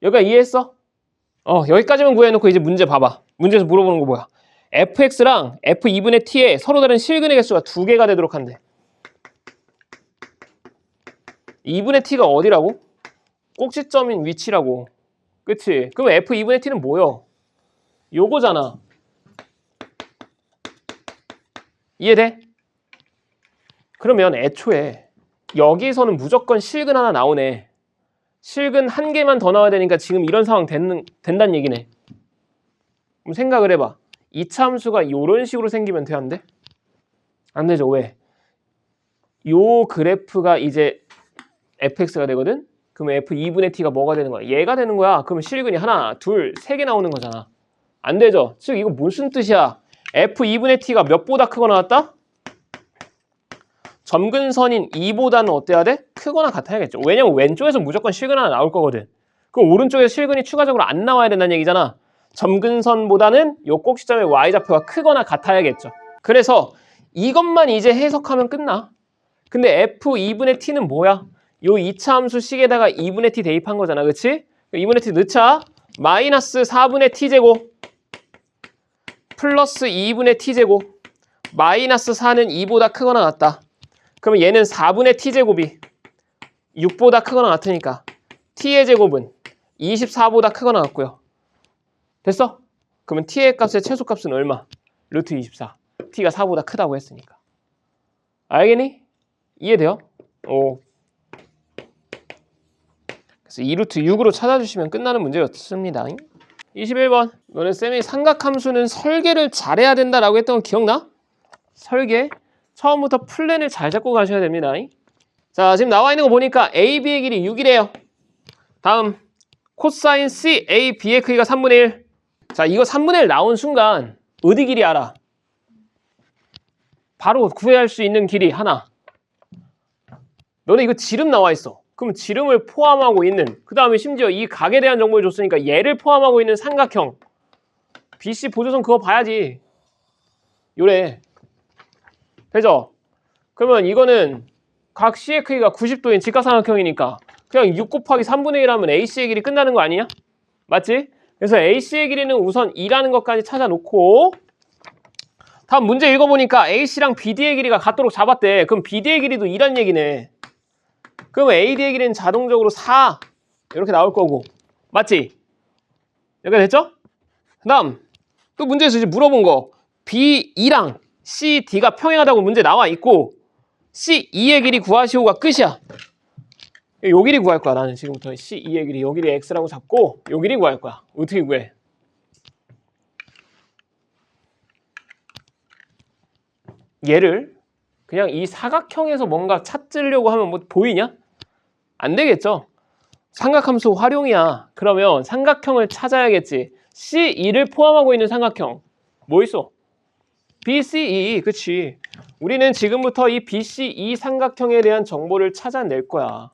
Speaker 1: 여기까지 이해했어? 여기까지만 구해놓고 이제 문제 봐봐. 문제에서 물어보는 거 뭐야? fx랑 f2분의 t에 서로 다른 실근의 개수가 2개가 되도록 한대. 2분의 t가 어디라고? 꼭지점인 위치라고. 그치? 그럼 f2분의 t는 뭐요? 요거잖아. 이해돼? 그러면 애초에 여기서는 무조건 실근 하나 나오네. 실근 한 개만 더 나와야 되니까 지금 이런 상황 된다는 얘기네. 그럼 생각을 해봐. 2차 함수가 이런 식으로 생기면 돼, 안 돼? 안 되죠. 왜? 요 그래프가 이제 fx가 되거든? 그러면 f2분의 t가 뭐가 되는 거야? 얘가 되는 거야. 그러면 실근이 하나, 둘, 세 개 나오는 거잖아. 안 되죠? 즉 이거 무슨 뜻이야? f2분의 t가 몇보다 크거나 같다? 점근선인 2보다는 어때야 돼? 크거나 같아야겠죠. 왜냐면 왼쪽에서 무조건 실근 하나 나올 거거든. 그럼 오른쪽에서 실근이 추가적으로 안 나와야 된다는 얘기잖아. 점근선보다는 요 꼭지점의 y좌표가 크거나 같아야겠죠. 그래서 이것만 이제 해석하면 끝나. 근데 f2분의 t는 뭐야? 요 2차 함수 식에다가 2분의 t 대입한 거잖아. 그치? 2분의 t 넣자. 마이너스 4분의 t제곱 플러스 2분의 t제곱 마이너스 4는 2보다 크거나 같다. 그러면 얘는 4분의 t제곱이 6보다 크거나 같으니까 t의 제곱은 24보다 크거나 같고요. 됐어? 그러면 t의 값의 최소값은 얼마? 루트 24. t가 4보다 크다고 했으니까. 알겠니? 이해돼요? 오. 그래서 2루트 6으로 찾아주시면 끝나는 문제였습니다. 21번. 너는 쌤이 삼각함수는 설계를 잘해야 된다라고 했던 거 기억나? 설계. 처음부터 플랜을 잘 잡고 가셔야 됩니다. 자, 지금 나와 있는 거 보니까 A, B의 길이 6이래요. 다음 코사인 C, A, B의 크기가 3분의 1. 자, 이거 3분의 1 나온 순간 어디 길이 알아? 바로 구해할 수 있는 길이 하나. 너네 이거 지름 나와 있어. 그럼 지름을 포함하고 있는, 그 다음에 심지어 이 각에 대한 정보를 줬으니까 얘를 포함하고 있는 삼각형 BC 보조선 그거 봐야지. 요래. 되죠? 그러면 이거는 각 C의 크기가 90도인 직각삼각형이니까 그냥 6 곱하기 3분의 1 하면 AC의 길이 끝나는 거 아니냐? 맞지? 그래서 AC의 길이는 우선 2라는 것까지 찾아놓고, 다음 문제 읽어보니까 AC랑 BD의 길이가 같도록 잡았대. 그럼 BD의 길이도 2란 얘기네. 그러면 AD의 길이는 자동적으로 4 이렇게 나올 거고. 맞지? 여기까지 됐죠? 그 다음 또 문제에서 이제 물어본 거 B2랑 C, D가 평행하다고 문제 나와 있고, C2의 길이 구하시오가 끝이야. 요 길이 구할 거야. 나는 지금부터 C2의 길이, 요 길이 X라고 잡고 요 길이 구할 거야. 어떻게 구해? 얘를 그냥 이 사각형에서 뭔가 찾으려고 하면 뭐 보이냐? 안 되겠죠? 삼각함수 활용이야. 그러면 삼각형을 찾아야겠지. C2를 포함하고 있는 삼각형 뭐 있어? BCE. 그치? 우리는 지금부터 이 BCE 삼각형에 대한 정보를 찾아낼 거야.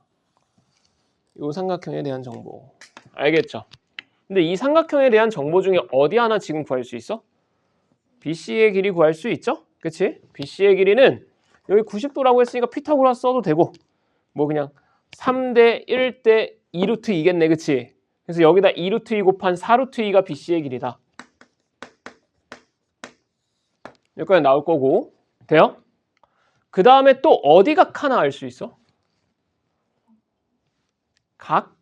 Speaker 1: 이 삼각형에 대한 정보. 알겠죠? 근데 이 삼각형에 대한 정보 중에 어디 하나 지금 구할 수 있어? BC의 길이 구할 수 있죠? 그치? BC의 길이는 여기 90도라고 했으니까 피타고라스 써도 되고 뭐 그냥 3대 1대 2루트 2겠네. 그치? 그래서 여기다 2루트 2 곱한 4루트 2가 BC의 길이다. 여기까지 나올 거고. 돼요? 그 다음에 또 어디 각 하나 알 수 있어? 각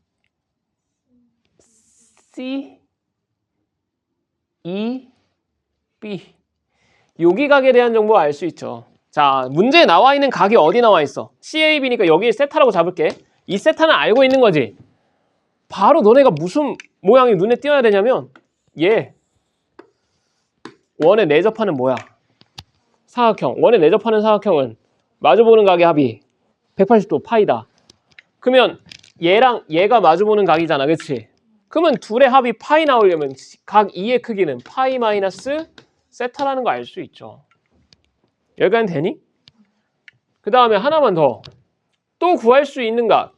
Speaker 1: C, E, B. 여기 각에 대한 정보 알 수 있죠. 자, 문제에 나와 있는 각이 어디 나와 있어? CAB니까 여기 세타라고 잡을게. 이 세타는 알고 있는 거지. 바로 너네가 무슨 모양이 눈에 띄어야 되냐면 얘 원에 내접하는 뭐야? 사각형. 원에 내접하는 사각형은 마주보는 각의 합이 180도 파이다. 그러면 얘랑 얘가 마주보는 각이잖아. 그치? 그러면 둘의 합이 파이 나오려면 각 2의 크기는 파이 마이너스 세타라는 거 알 수 있죠. 여기까지 되니? 그 다음에 하나만 더. 또 구할 수 있는 각.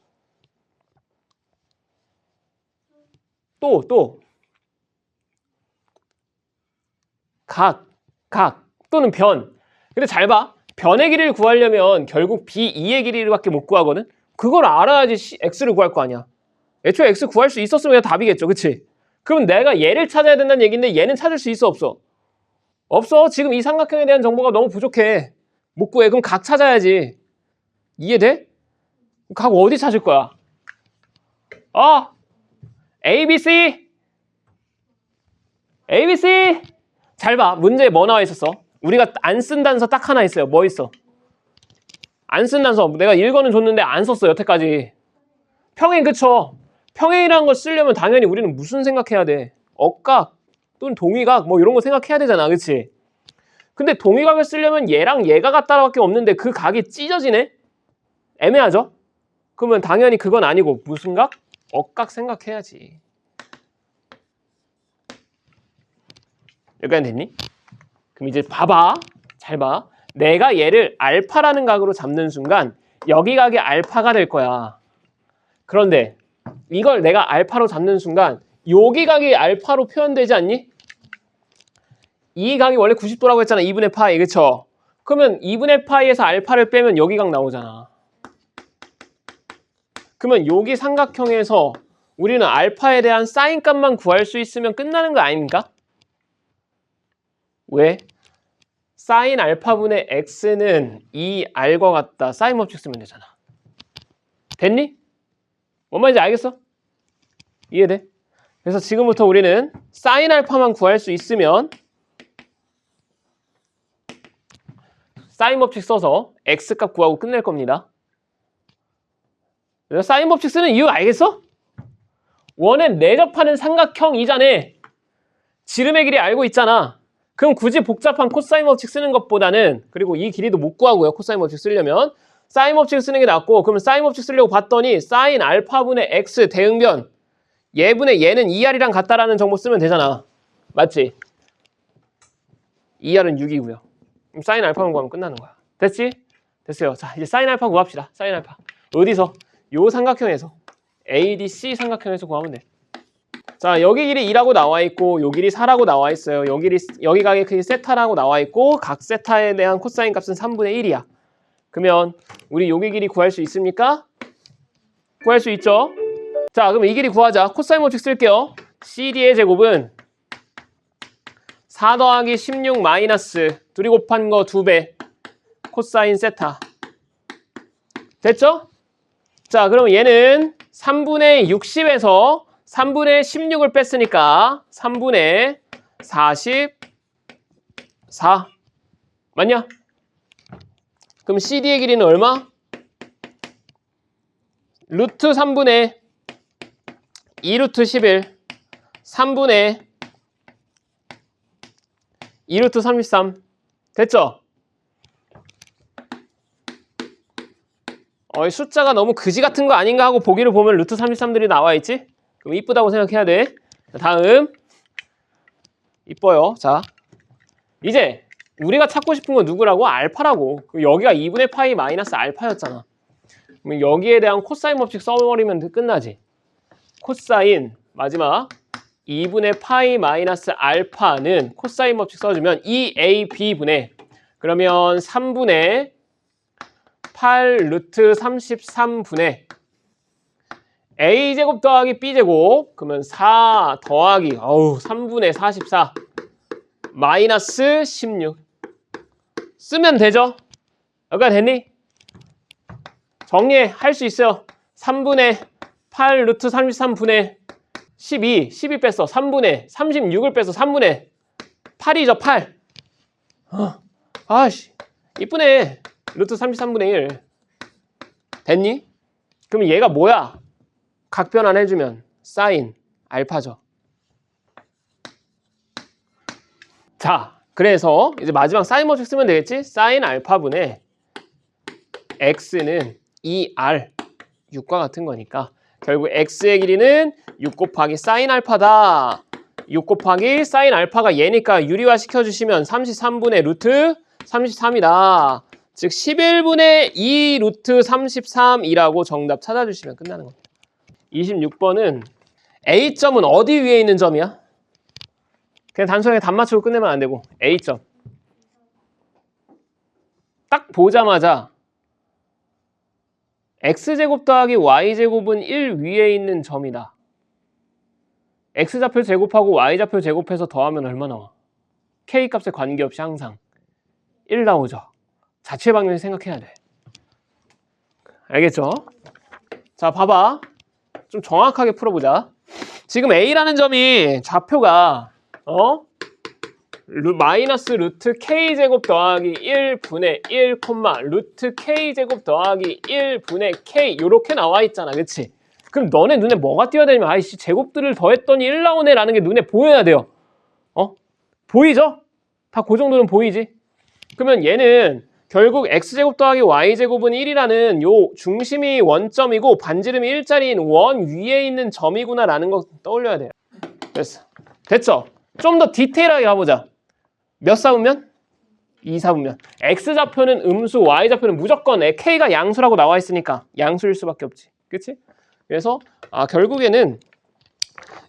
Speaker 1: 각 또는 변. 근데 잘 봐. 변의 길이를 구하려면 결국 B2의 길이밖에 못 구하거든. 그걸 알아야지 X를 구할 거 아니야. 애초에 X 구할 수 있었으면 그냥 답이겠죠. 그치? 그럼 내가 얘를 찾아야 된다는 얘기인데 얘는 찾을 수 있어 없어? 없어. 지금 이 삼각형에 대한 정보가 너무 부족해. 못 구해. 그럼 각 찾아야지. 이해돼? 각 어디 찾을 거야? ABC. 잘 봐. 문제에 뭐 나와 있었어? 우리가 안 쓴 단서 딱 하나 있어요. 뭐 있어? 안 쓴 단서. 내가 1권은 줬는데 안 썼어. 여태까지. 평행. 그쵸? 평행이라는 걸 쓰려면 당연히 우리는 무슨 생각해야 돼? 억각 또는 동위각 뭐 이런 거 생각해야 되잖아. 그치? 근데 동위각을 쓰려면 얘랑 얘가 같다밖에 없는데 그 각이 찢어지네? 애매하죠? 그러면 당연히 그건 아니고 무슨 각? 억각 생각해야지. 여기까지 됐니? 그럼 이제 봐봐. 잘 봐. 내가 얘를 알파라는 각으로 잡는 순간 여기 각이 알파가 될 거야. 그런데 이걸 내가 알파로 잡는 순간 여기 각이 알파로 표현되지 않니? 이 각이 원래 90도라고 했잖아. 2분의 파이. 그쵸? 그러면 2분의 파이에서 알파를 빼면 여기 각 나오잖아. 그러면 여기 삼각형에서 우리는 알파에 대한 사인 값만 구할 수 있으면 끝나는 거 아닙니까? 왜? 사인 알파분의 x는 2r과 같다. 사인 법칙 쓰면 되잖아. 됐니? 뭔 말인지 알겠어? 이해돼? 그래서 지금부터 우리는 사인 알파만 구할 수 있으면 사인 법칙 써서 x값 구하고 끝낼 겁니다. 그래서 사인 법칙 쓰는 이유 알겠어? 원에 내접하는 삼각형이잖아. 지름의 길이 알고 있잖아. 그럼 굳이 복잡한 코사인 법칙 쓰는 것보다는, 그리고 이 길이도 못 구하고요. 코사인 법칙 쓰려면 사인 법칙 쓰는 게 낫고, 그러면 사인 법칙 쓰려고 봤더니 사인 알파분의 x 대응변 얘분의 얘는 2r이랑 같다라는 정보 쓰면 되잖아. 맞지? 2r은 6이고요. 그럼 사인 알파만 구하면 끝나는 거야. 됐지? 됐어요. 자, 이제 사인 알파 구합시다. 사인 알파. 어디서? 요 삼각형에서. ADC 삼각형에서 구하면 돼. 자, 여기 길이 2라고 나와 있고 요 길이 4라고 나와 있어요. 여기 각의 크기 세타라고 나와 있고 각 세타에 대한 코사인 값은 3분의 1이야. 그러면 우리 여기 길이 구할 수 있습니까? 구할 수 있죠? 자, 그럼 이 길이 구하자. 코사인 법칙 쓸게요. CD의 제곱은 4 더하기 16 마이너스 둘이 곱한 거 2배 코사인 세타. 됐죠? 자, 그럼 얘는 3분의 60에서 3분의 16을 뺐으니까 3분의 44. 맞냐? 그럼 CD의 길이는 얼마? 루트 3분의 2 루트 11 3분의 2 루트 33 됐죠? 이 숫자가 너무 그지 같은 거 아닌가 하고 보기를 보면 루트 33들이 나와 있지? 그럼 이쁘다고 생각해야 돼. 다음 이뻐요. 자, 이제 우리가 찾고 싶은 건 누구라고? 알파라고. 여기가 2분의 파이 마이너스 알파였잖아. 그럼 여기에 대한 코사인 법칙 써버리면 끝나지. 코사인 마지막 2분의 파이 마이너스 알파는 코사인 법칙 써주면 2ab분의 그러면 3분의 8 루트 33분의 a제곱 더하기 b제곱 그러면 4 더하기 3분의 44 마이너스 16 쓰면 되죠? 여기가 됐니? 정리할 수 있어요. 3분의 8 루트 33분의 12 뺐어. 3분의 36을 뺐어. 3분의 8이죠. 8 아씨 이쁘네. 루트 33분의 1 됐니? 그럼 얘가 뭐야? 각변환 해주면 사인 알파죠. 자, 그래서 이제 마지막 사인 법칙 쓰면 되겠지? 사인 알파분의 x는 2r 6과 같은 거니까 결국 x의 길이는 6 곱하기 사인 알파다. 6 곱하기 사인 알파가 얘니까 유리화 시켜주시면 33분의 루트 33이다. 즉 11분의 2 루트 33이라고 정답 찾아주시면 끝나는 겁니다. 26번은 A점은 어디 위에 있는 점이야? 그냥 단순하게 답 맞추고 끝내면 안 되고 A점 딱 보자마자 X제곱 더하기 Y제곱은 1 위에 있는 점이다. X좌표 제곱하고 Y좌표 제곱해서 더하면 얼마 나와? K값에 관계없이 항상 1 나오죠. 자체 방정식 생각해야 돼. 알겠죠? 자, 봐봐. 좀 정확하게 풀어보자. 지금 A라는 점이 좌표가 마이너스 루트 K제곱 더하기 1분의 1, 루트 K제곱 더하기 1분의 K 이렇게 나와 있잖아. 그치? 그럼 너네 눈에 뭐가 띄어야 되냐면 아이씨 제곱들을 더했더니 1 나오네 라는 게 눈에 보여야 돼요. 보이죠? 다 그 정도는 보이지? 그러면 얘는 결국 X제곱 더하기 Y제곱은 1이라는 요 중심이 원점이고 반지름이 1짜리인 원 위에 있는 점이구나 라는 거 떠올려야 돼요. 됐어. 됐죠? 좀 더 디테일하게 가보자. 몇 사분면? 2사분면. X좌표는 음수, Y좌표는 무조건 K가 양수라고 나와 있으니까 양수일 수밖에 없지. 그치? 그래서 결국에는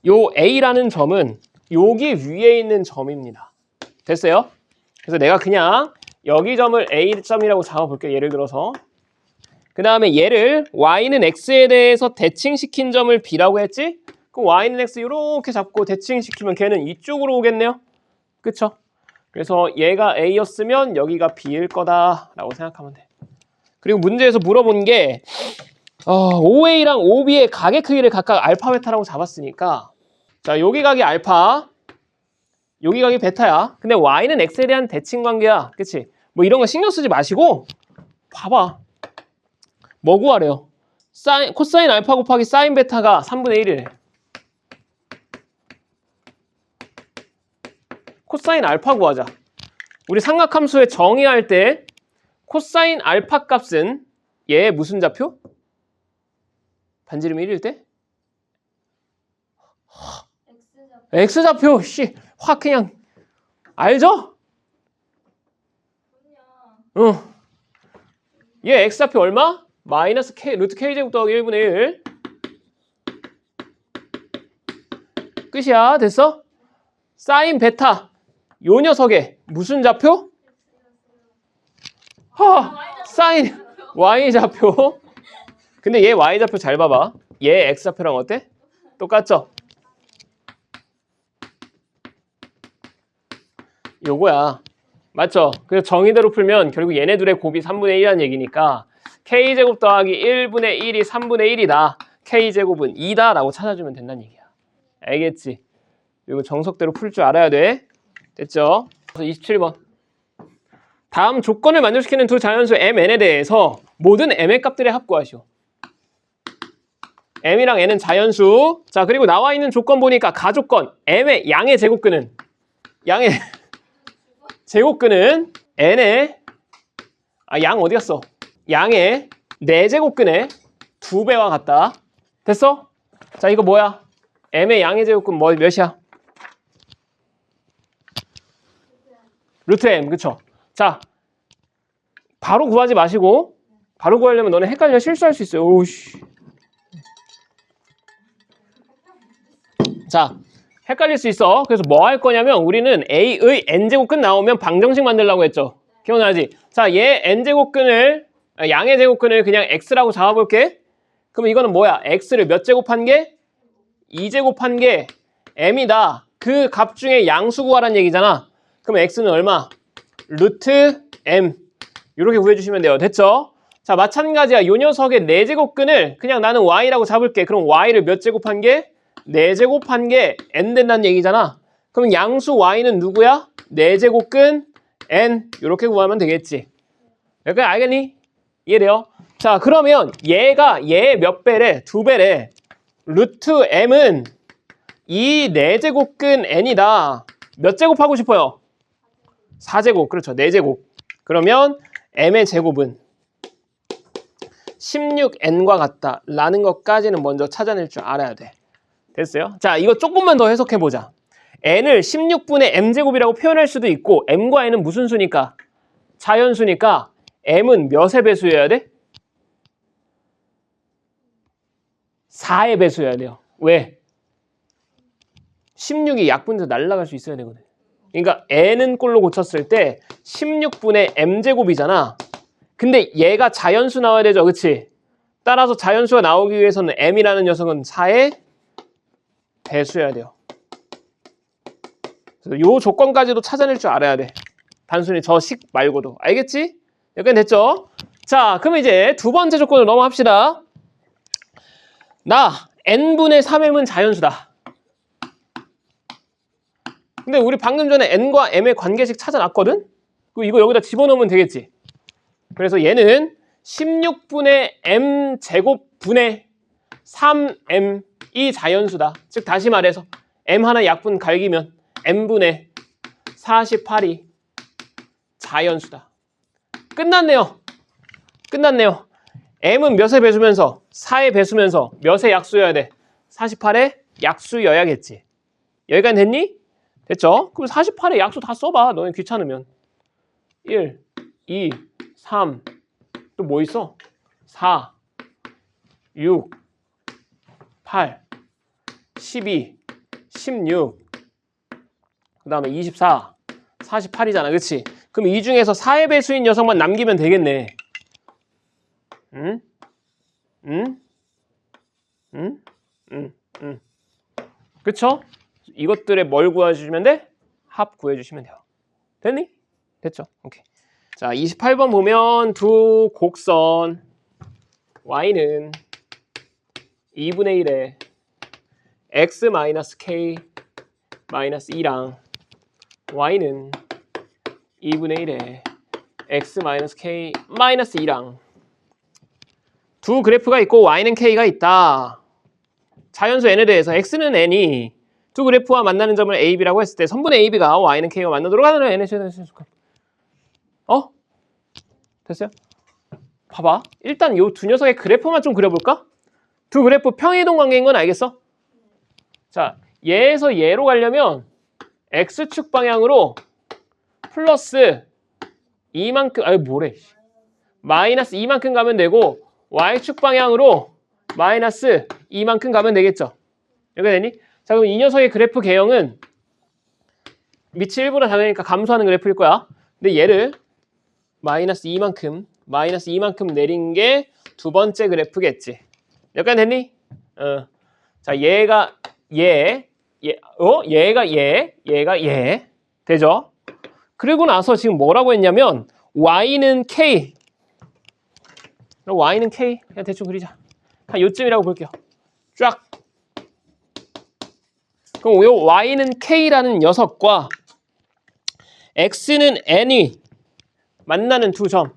Speaker 1: 요 A라는 점은 여기 위에 있는 점입니다. 됐어요? 그래서 내가 그냥 여기 점을 A점이라고 잡아볼게요. 예를 들어서. 그 다음에 얘를 Y는 X에 대해서 대칭시킨 점을 B라고 했지? 그럼 Y는 X 이렇게 잡고 대칭시키면 걔는 이쪽으로 오겠네요. 그쵸? 그래서 얘가 A였으면 여기가 B일 거다라고 생각하면 돼. 그리고 문제에서 물어본 게 OA랑 OB의 각의 크기를 각각 알파, 베타라고 잡았으니까 자, 여기 각이 알파, 여기 각이 베타야. 근데 Y는 X에 대한 대칭 관계야. 그치? 뭐 이런 거 신경 쓰지 마시고 봐봐. 뭐 구하래요? 코사인 알파 곱하기 사인 베타가 3분의 1이래. 코사인 알파 구하자. 우리 삼각함수의 정의할 때 코사인 알파 값은 얘 무슨 좌표? 반지름 1일 때? X좌표. 씨, 확 그냥 알죠? 응. 얘 X좌표 얼마? 마이너스 K, 루트 K제곱 더하기 1분의 1. 끝이야. 됐어? 사인 베타. 요 녀석의 무슨 좌표? 사인 Y좌표. 근데 얘 Y좌표 잘 봐봐. 얘 X좌표랑 어때? 똑같죠? 요거야. 맞죠? 그래서 정의대로 풀면 결국 얘네 둘의 곱이 3분의 1이라는 얘기니까 K제곱 더하기 1분의 1이 3분의 1이다. K제곱은 2다 라고 찾아주면 된다는 얘기야. 알겠지? 이거 정석대로 풀 줄 알아야 돼. 됐죠? 그래서 27번. 다음 조건을 만족시키는 두 자연수 mn에 대해서 모든 m의 값들의 합 구하시오. m이랑 n은 자연수. 자, 그리고 나와 있는 조건 보니까 가조건 m의 양의 제곱근은 n의 양 어디 갔어? 양의 4제곱근의 2배와 같다. 됐어? 자, 이거 뭐야? m의 양의 제곱근 몇이야? 루트 m, 그쵸? 자, 바로 구하지 마시고, 바로 구하려면 너네 헷갈려 실수할 수 있어요. 오우씨. 자, 헷갈릴 수 있어. 그래서 뭐 할 거냐면 우리는 a의 n제곱근 나오면 방정식 만들려고 했죠. 기억나지? 자, 얘 n제곱근을, 양의 제곱근을 그냥 x라고 잡아볼게. 그럼 이거는 뭐야? x를 몇 제곱한 게? 2제곱한 게 m이다. 그 값 중에 양수 구하라는 얘기잖아. 그럼 x는 얼마? 루트 m. 이렇게 구해주시면 돼요. 됐죠? 자, 마찬가지야. 요 녀석의 4제곱근을 그냥 나는 y라고 잡을게. 그럼 y를 몇 제곱한 게? 4제곱한 게 n 된다는 얘기잖아. 그럼 양수 y는 누구야? 4제곱근 n. 이렇게 구하면 되겠지. 여기까지 알겠니? 이해돼요? 자, 그러면 얘가 얘 몇 배래? 2배래. 루트 m은 이 4제곱근 n이다. 몇 제곱하고 싶어요? 4제곱. 그렇죠. 4제곱. 그러면 m의 제곱은 16n과 같다 라는 것까지는 먼저 찾아낼 줄 알아야 돼. 됐어요? 자, 이거 조금만 더 해석해보자. n을 16분의 m제곱이라고 표현할 수도 있고 m과 n은 무슨 수니까? 자연수니까 m은 몇의 배수여야 돼? 4의 배수여야 돼요. 왜? 16이 약분돼서 날아갈 수 있어야 되거든. 그러니까 n은 꼴로 고쳤을 때 16분의 m제곱이잖아. 근데 얘가 자연수 나와야 되죠. 그치? 따라서 자연수가 나오기 위해서는 m이라는 녀석은 4의 배수여야 돼요. 그래서 요 조건까지도 찾아낼 줄 알아야 돼. 단순히 저 식 말고도. 알겠지? 여기까지 됐죠? 자, 그럼 이제 두 번째 조건으로 넘어갑시다. 나 n분의 3m은 자연수다. 근데 우리 방금 전에 n과 m의 관계식 찾아놨거든? 그럼 이거 여기다 집어넣으면 되겠지? 그래서 얘는 16분의 m 제곱분의 3m이 자연수다. 즉 다시 말해서 m 하나 약분 갈기면 m분의 48이 자연수다. 끝났네요. 끝났네요. m은 몇에 배수면서 4에 배수면서 몇에 약수여야 돼? 48에 약수여야겠지. 여기까지 됐니? 됐죠? 그럼 48에 약수 다 써봐. 너네 귀찮으면. 1, 2, 3, 또 뭐 있어? 4, 6, 8, 12, 16, 그 다음에 24, 48이잖아. 그치? 그럼 이 중에서 4의 배수인 녀석만 남기면 되겠네. 응? 응? 응? 응? 응? 그쵸? 이것들의 뭘 구해주시면 돼? 합 구해주시면 돼요. 됐니? 됐죠? 오케이. 자, 28번 보면 두 곡선 y는 2분의 1에 x-k-2랑 y는 2분의 1에 x-k-2랑 두 그래프가 있고 y는 k가 있다. 자연수 n에 대해서 x는 n이 두 그래프와 만나는 점을 a, b라고 했을 때 선분의 a, b가 y는 k가 만나도록 하는 n의 최대값. 됐어요? 봐봐. 일단 이 두 녀석의 그래프만 좀 그려볼까? 두 그래프 평이동 관계인 건 알겠어? 자, 얘에서 얘로 가려면 x축 방향으로 플러스 2만큼, 아유 뭐래, 마이너스 2만큼 가면 되고 y축 방향으로 마이너스 2만큼 가면 되겠죠? 여기가 되니? 자, 그럼 이 녀석의 그래프 개형은 밑이 1보다 작으니까 감소하는 그래프일 거야. 근데 얘를 마이너스 2만큼 내린 게 두 번째 그래프겠지. 여기까지 됐니? 자, 얘가 얘가 얘 되죠? 그리고 나서 지금 뭐라고 했냐면 y는 k, 그냥 대충 그리자. 한 요쯤이라고 볼게요. 쫙. 그럼 요 y는 k라는 녀석과 x는 n이 만나는 두 점.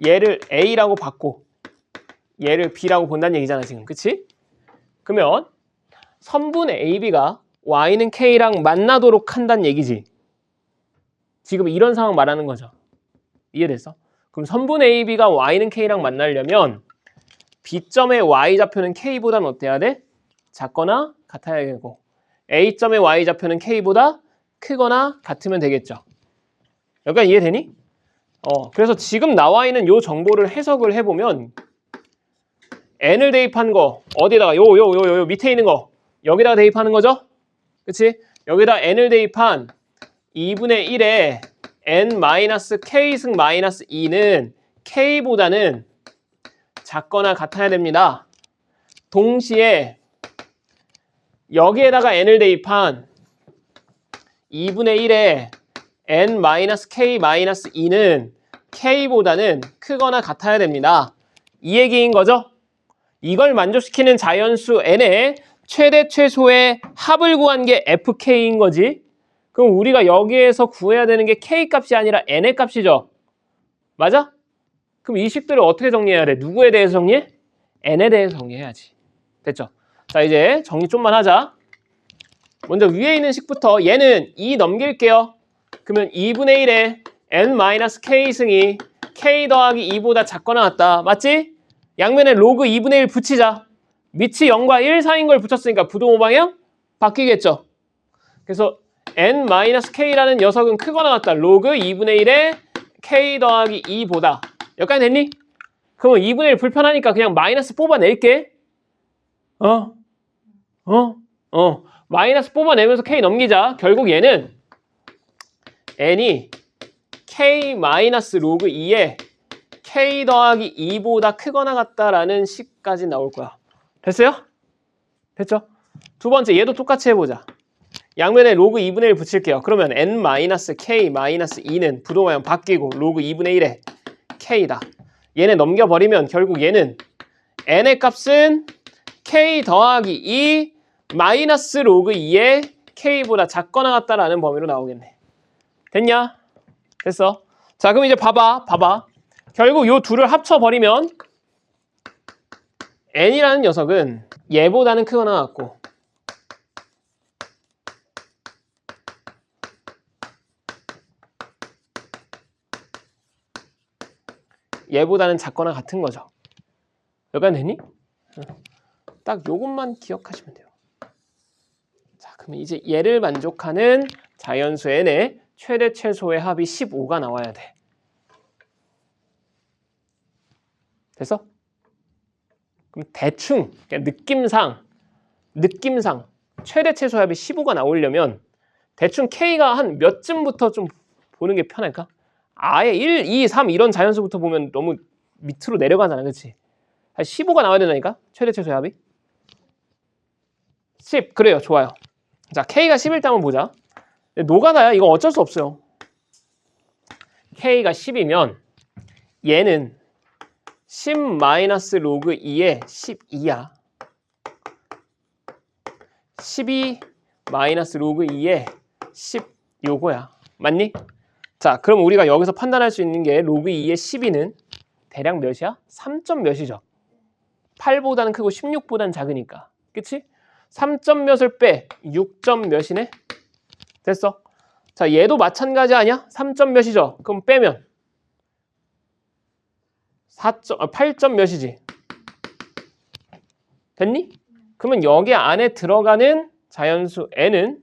Speaker 1: 얘를 A라고 받고 얘를 B라고 본다는 얘기잖아 지금. 그치? 그러면 선분의 AB가 Y는 K랑 만나도록 한다는 얘기지. 지금 이런 상황 말하는 거죠. 이해됐어? 그럼 선분의 AB가 Y는 K랑 만나려면 B점의 Y좌표는 K보다는 어때야 돼? 작거나 같아야 되고 A점의 Y좌표는 K보다 크거나 같으면 되겠죠. 여기까지 이해되니? 그래서 지금 나와 있는 요 정보를 해석을 해보면 n을 대입한 거 어디다가 요 밑에 있는 거 여기다가 대입하는 거죠? 그치? 여기다 n을 대입한 2분의 1에 n-k승 마이너스 2는 k보다는 작거나 같아야 됩니다. 동시에 여기에다가 n을 대입한 2분의 1에 n-k-2는 k보다는 크거나 같아야 됩니다. 이 얘기인 거죠? 이걸 만족시키는 자연수 n의 최대 최소의 합을 구한 게 fk인 거지. 그럼 우리가 여기에서 구해야 되는 게 k 값이 아니라 n의 값이죠. 맞아? 그럼 이 식들을 어떻게 정리해야 돼? 누구에 대해서 정리해? n에 대해서 정리해야지. 됐죠? 자, 이제 정리 좀만 하자. 먼저 위에 있는 식부터 얘는 2 넘길게요. 그러면 2분의 1에 n-k승이 k 더하기 2보다 작거나 같다. 맞지? 양면에 로그 2분의 1 붙이자. 밑이 0과 1 사이인 걸 붙였으니까 부동호 방향 바뀌겠죠. 그래서 n-k라는 녀석은 크거나 같다. 로그 2분의 1에 k 더하기 2보다. 여기까지 됐니? 그러면 2분의 1 불편하니까 그냥 마이너스 뽑아낼게. 마이너스 뽑아내면서 k 넘기자. 결국 얘는 n이 k 마이너스 로그 2에 k 더하기 2보다 크거나 같다라는 식까지 나올 거야. 됐어요? 됐죠? 두 번째 얘도 똑같이 해보자. 양면에 로그 2분의 1 붙일게요. 그러면 n-k-2는 부동호형 바뀌고 로그 2분의 1에 k다. 얘네 넘겨버리면 결국 얘는 n의 값은 k 더하기 2 마이너스 로그 2에 k보다 작거나 같다라는 범위로 나오겠네. 됐냐? 됐어. 자, 그럼 이제 봐봐. 결국 요 둘을 합쳐버리면 n이라는 녀석은 얘보다는 크거나 같고 얘보다는 작거나 같은 거죠. 여기까지 됐니? 딱 요것만 기억하시면 돼요. 자, 그러면 이제 얘를 만족하는 자연수 n의 최대 최소의 합이 15가 나와야 돼. 됐어? 그럼 대충 그냥 느낌상 최대 최소의 합이 15가 나오려면 대충 k가 한 몇 쯤부터 좀 보는 게 편할까? 아예 1, 2, 3 이런 자연수부터 보면 너무 밑으로 내려가잖아. 그치? 한 15가 나와야 된다니까? 최대 최소의 합이 10. 그래요. 좋아요. 자, k가 10일 때 한번 보자. 노가다야. 이거 어쩔 수 없어요. k가 10이면 얘는 10 마이너스 로그 2에 12야. 12 마이너스 로그 2에 10 요거야. 맞니? 자, 그럼 우리가 여기서 판단할 수 있는 게 로그 2의 12는 대략 몇이야? 3점 몇이죠? 8보다는 크고 16보다는 작으니까. 그치? 3점 몇을 빼 6점 몇이네? 됐어. 자, 얘도 마찬가지 아니야? 3점 몇이죠? 그럼 빼면 8점 몇이지? 됐니? 그러면 여기 안에 들어가는 자연수 n은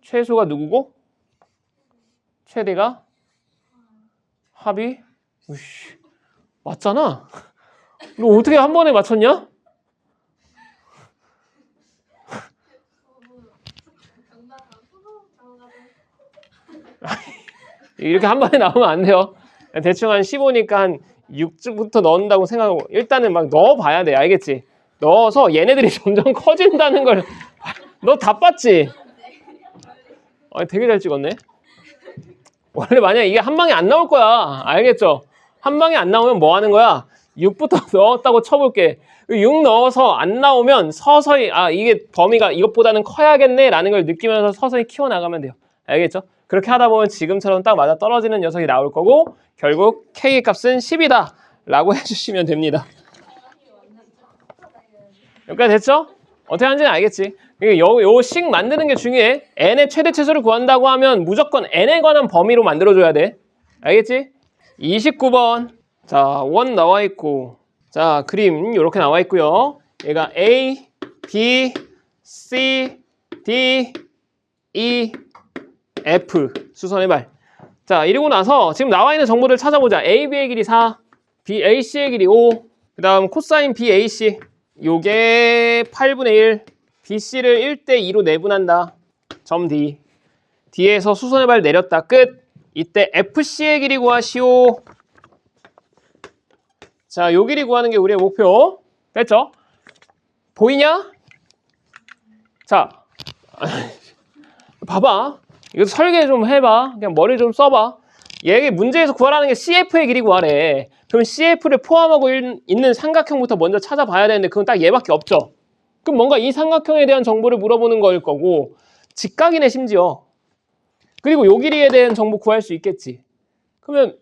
Speaker 1: 최소가 누구고? 최대가 합이 우씨, 맞잖아. 너 어떻게 한 번에 맞췄냐? 이렇게 한 번에 나오면 안 돼요. 대충 한 15니까 한 6부터 넣는다고 생각하고 일단은 막 넣어봐야 돼. 알겠지? 넣어서 얘네들이 점점 커진다는 걸 너 다 봤지? 되게 잘 찍었네. 원래 만약에 이게 한 방에 안 나올 거야. 알겠죠? 한 방에 안 나오면 뭐 하는 거야? 6부터 넣었다고 쳐볼게. 6 넣어서 안 나오면 서서히 이게 범위가 이것보다는 커야겠네 라는 걸 느끼면서 서서히 키워나가면 돼요. 알겠죠? 그렇게 하다 보면 지금처럼 딱 맞아 떨어지는 녀석이 나올 거고 결국 K의 값은 10이다 라고 해주시면 됩니다. 여기까지 됐죠? 어떻게 하는지는 알겠지? 요 식 만드는 게 중요해. n의 최대 최소를 구한다고 하면 무조건 n에 관한 범위로 만들어줘야 돼. 알겠지? 29번. 자, 원 나와 있고. 자, 그림 이렇게 나와 있고요. 얘가 A, B, C, D, E, F 수선의 발. 자, 이러고 나서 지금 나와 있는 정보들 찾아보자. AB의 길이 4, BAC의 길이 5, 그 다음 코사인 BAC 요게 8분의 1, BC를 1대2로 내분한다. 점 D. D에서 수선의 발 내렸다. 끝. 이때 FC의 길이 구하시오. 자, 요 길이 구하는 게 우리의 목표. 됐죠? 보이냐? 자, 봐봐. 이거 설계 좀 해봐. 그냥 머리 좀 써봐. 얘가 문제에서 구하라는 게 CF의 길이 구하래. 그럼 CF를 포함하고 있는 삼각형부터 먼저 찾아봐야 되는데 그건 딱 얘밖에 없죠. 그럼 뭔가 이 삼각형에 대한 정보를 물어보는 거일 거고 직각이네 심지어. 그리고 요 길이에 대한 정보 구할 수 있겠지. 그러면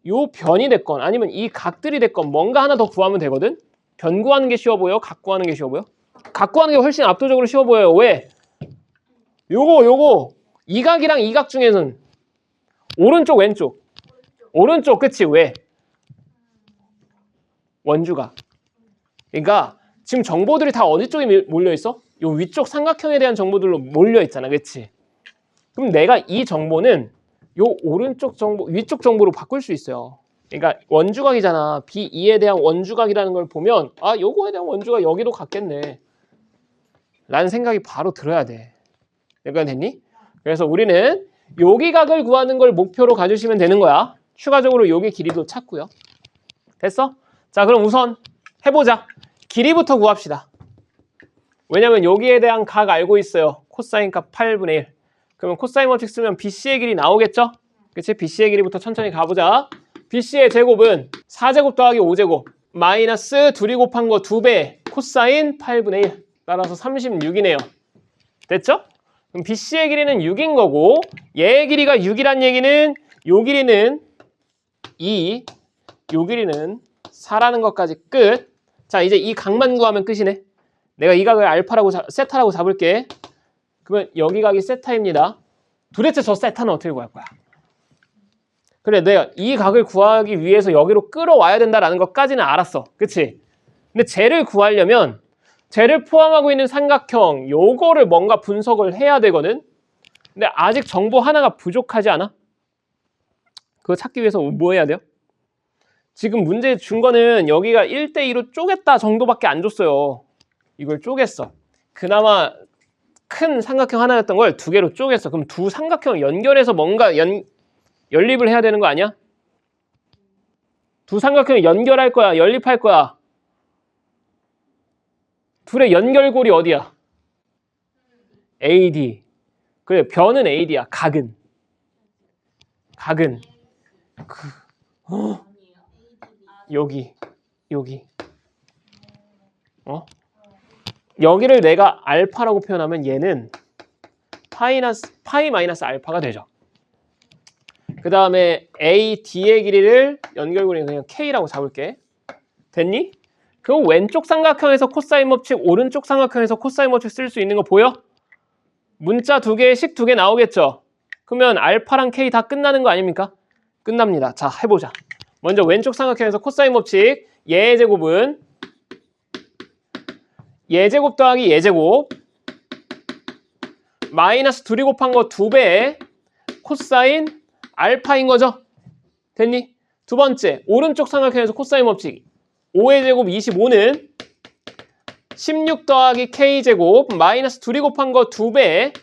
Speaker 1: 요 변이 됐건 아니면 이 각들이 됐건 뭔가 하나 더 구하면 되거든. 변 구하는 게 쉬워 보여? 각 구하는 게 쉬워 보여? 각 구하는 게 훨씬 압도적으로 쉬워 보여요. 왜? 요거 이 각이랑 이 각 중에는 오른쪽 왼쪽 오른쪽 그치? 왜? 원주각. 그러니까 지금 정보들이 다 어디 쪽에 몰려있어? 요 위쪽 삼각형에 대한 정보들로 몰려있잖아. 그치? 그럼 내가 이 정보는 요 오른쪽 정보, 위쪽 정보로 바꿀 수 있어요. 그러니까 원주각이잖아. B2에 대한 원주각이라는 걸 보면 아, 요거에 대한 원주각 여기도 같겠네 라는 생각이 바로 들어야 돼. 여기까지 됐니? 그래서 우리는 여기 각을 구하는 걸 목표로 가주시면 되는 거야. 추가적으로 여기 길이도 찾고요. 됐어? 자, 그럼 우선 해보자. 길이부터 구합시다. 왜냐면 여기에 대한 각 알고 있어요. 코사인 값 8분의 1. 그러면 코사인 법칙 쓰면 BC의 길이 나오겠죠? 그치? BC의 길이부터 천천히 가보자. BC의 제곱은 4제곱 더하기 5제곱 마이너스 2이 곱한 거 2배 코사인 8분의 1 따라서 36이네요. 됐죠? 그럼 BC의 길이는 6인 거고 얘의 길이가 6이란 얘기는 요 길이는 2, 요 길이는 4라는 것까지 끝. 자, 이제 이 각만 구하면 끝이네. 내가 이 각을 알파라고 세타라고 잡을게. 그러면 여기 각이 세타입니다. 도대체 저 세타는 어떻게 구할 거야? 그래, 내가 이 각을 구하기 위해서 여기로 끌어와야 된다라는 것까지는 알았어. 그치? 근데 쟤를 구하려면 쟤를 포함하고 있는 삼각형 요거를 뭔가 분석을 해야 되거든. 근데 아직 정보 하나가 부족하지 않아? 그거 찾기 위해서 뭐 해야 돼요? 지금 문제 준 거는 여기가 1대2로 쪼갰다 정도밖에 안 줬어요. 이걸 쪼갰어. 그나마 큰 삼각형 하나였던 걸 두 개로 쪼갰어. 그럼 두 삼각형을 연결해서 뭔가 연립을 해야 되는 거 아니야? 두 삼각형을 연결할 거야? 연립할 거야? 둘의 연결골이 어디야? AD. 그래, 변은 AD야. 각은 여기 여기를 내가 알파라고 표현하면 얘는 파이 마이너스 알파가 되죠. 그 다음에 AD의 길이를 연결고리 그냥 K라고 잡을게. 됐니? 그 왼쪽 삼각형에서 코사인 법칙, 오른쪽 삼각형에서 코사인 법칙 쓸 수 있는 거 보여? 문자 두 개, 식 두 개 나오겠죠? 그러면 알파랑 K 다 끝나는 거 아닙니까? 끝납니다. 자, 해보자. 먼저 왼쪽 삼각형에서 코사인 법칙, 얘의 제곱은 얘제곱 더하기 얘제곱 마이너스 2이 곱한 거 2배 코사인 알파인 거죠? 됐니? 두 번째, 오른쪽 삼각형에서 코사인 법칙 5의 제곱 25는 16 더하기 K제곱 마이너스 2이 곱한 거 2배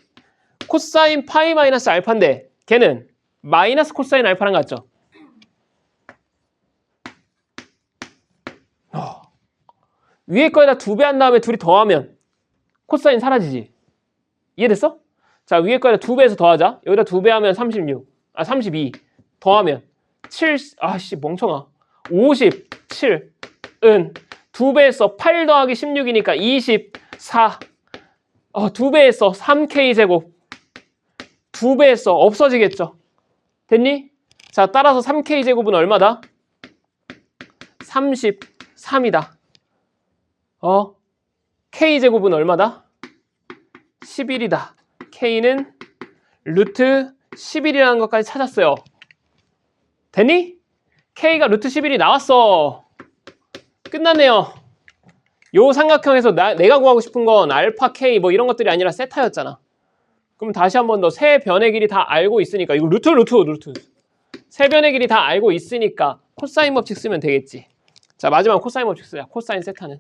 Speaker 1: 코사인 파이 마이너스 알파인데 걔는 마이너스 코사인 알파랑 같죠? 위에 거에다 2배 한 다음에 둘이 더하면 코사인 사라지지. 이해됐어? 자, 위에 거에다 2배해서 더하자. 여기다 2배 하면 32 더하면 7, 아씨 멍청아 57은 2배했어. 8 더하기 16이니까 24 2배했어. 3K제곱 2배 했어. 없어지겠죠. 됐니? 자, 따라서 3K제곱은 얼마다? 33이다. K제곱은 얼마다? 11이다. K는 루트 11이라는 것까지 찾았어요. 됐니? K가 루트 11이 나왔어. 끝났네요. 요 삼각형에서 내가 구하고 싶은 건 알파 K 뭐 이런 것들이 아니라 세타였잖아. 그럼 다시 한 번 더 세 변의 길이 다 알고 있으니까 이거 루트. 세 변의 길이 다 알고 있으니까 코사인 법칙 쓰면 되겠지. 자, 마지막 코사인 법칙 쓰자. 코사인 세타는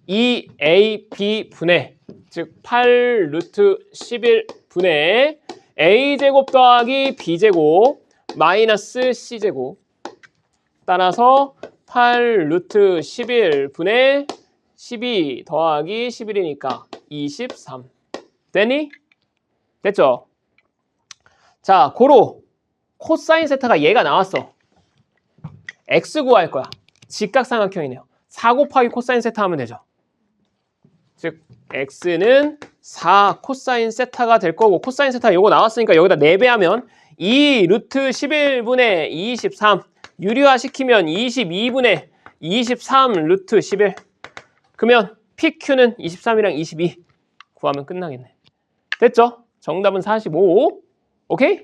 Speaker 1: 2AB 분의 즉 8 루트 11 분의 A제곱 더하기 B제곱 마이너스 C제곱 따라서 8 루트 11 분의 12 더하기 11이니까 23 됐니? 됐죠? 자, 고로 코사인 세타가 얘가 나왔어. X 구할 거야. 직각삼각형이네요. 4 곱하기 코사인 세타 하면 되죠. 즉 X는 4 코사인 세타가 될 거고 코사인 세타 요거 나왔으니까 여기다 4배하면 2 루트 11분의 23 유리화 시키면 22분의 23 루트 11 그러면 PQ는 23이랑 22 구하면 끝나겠네. 됐죠? 정답은 45. 오케이?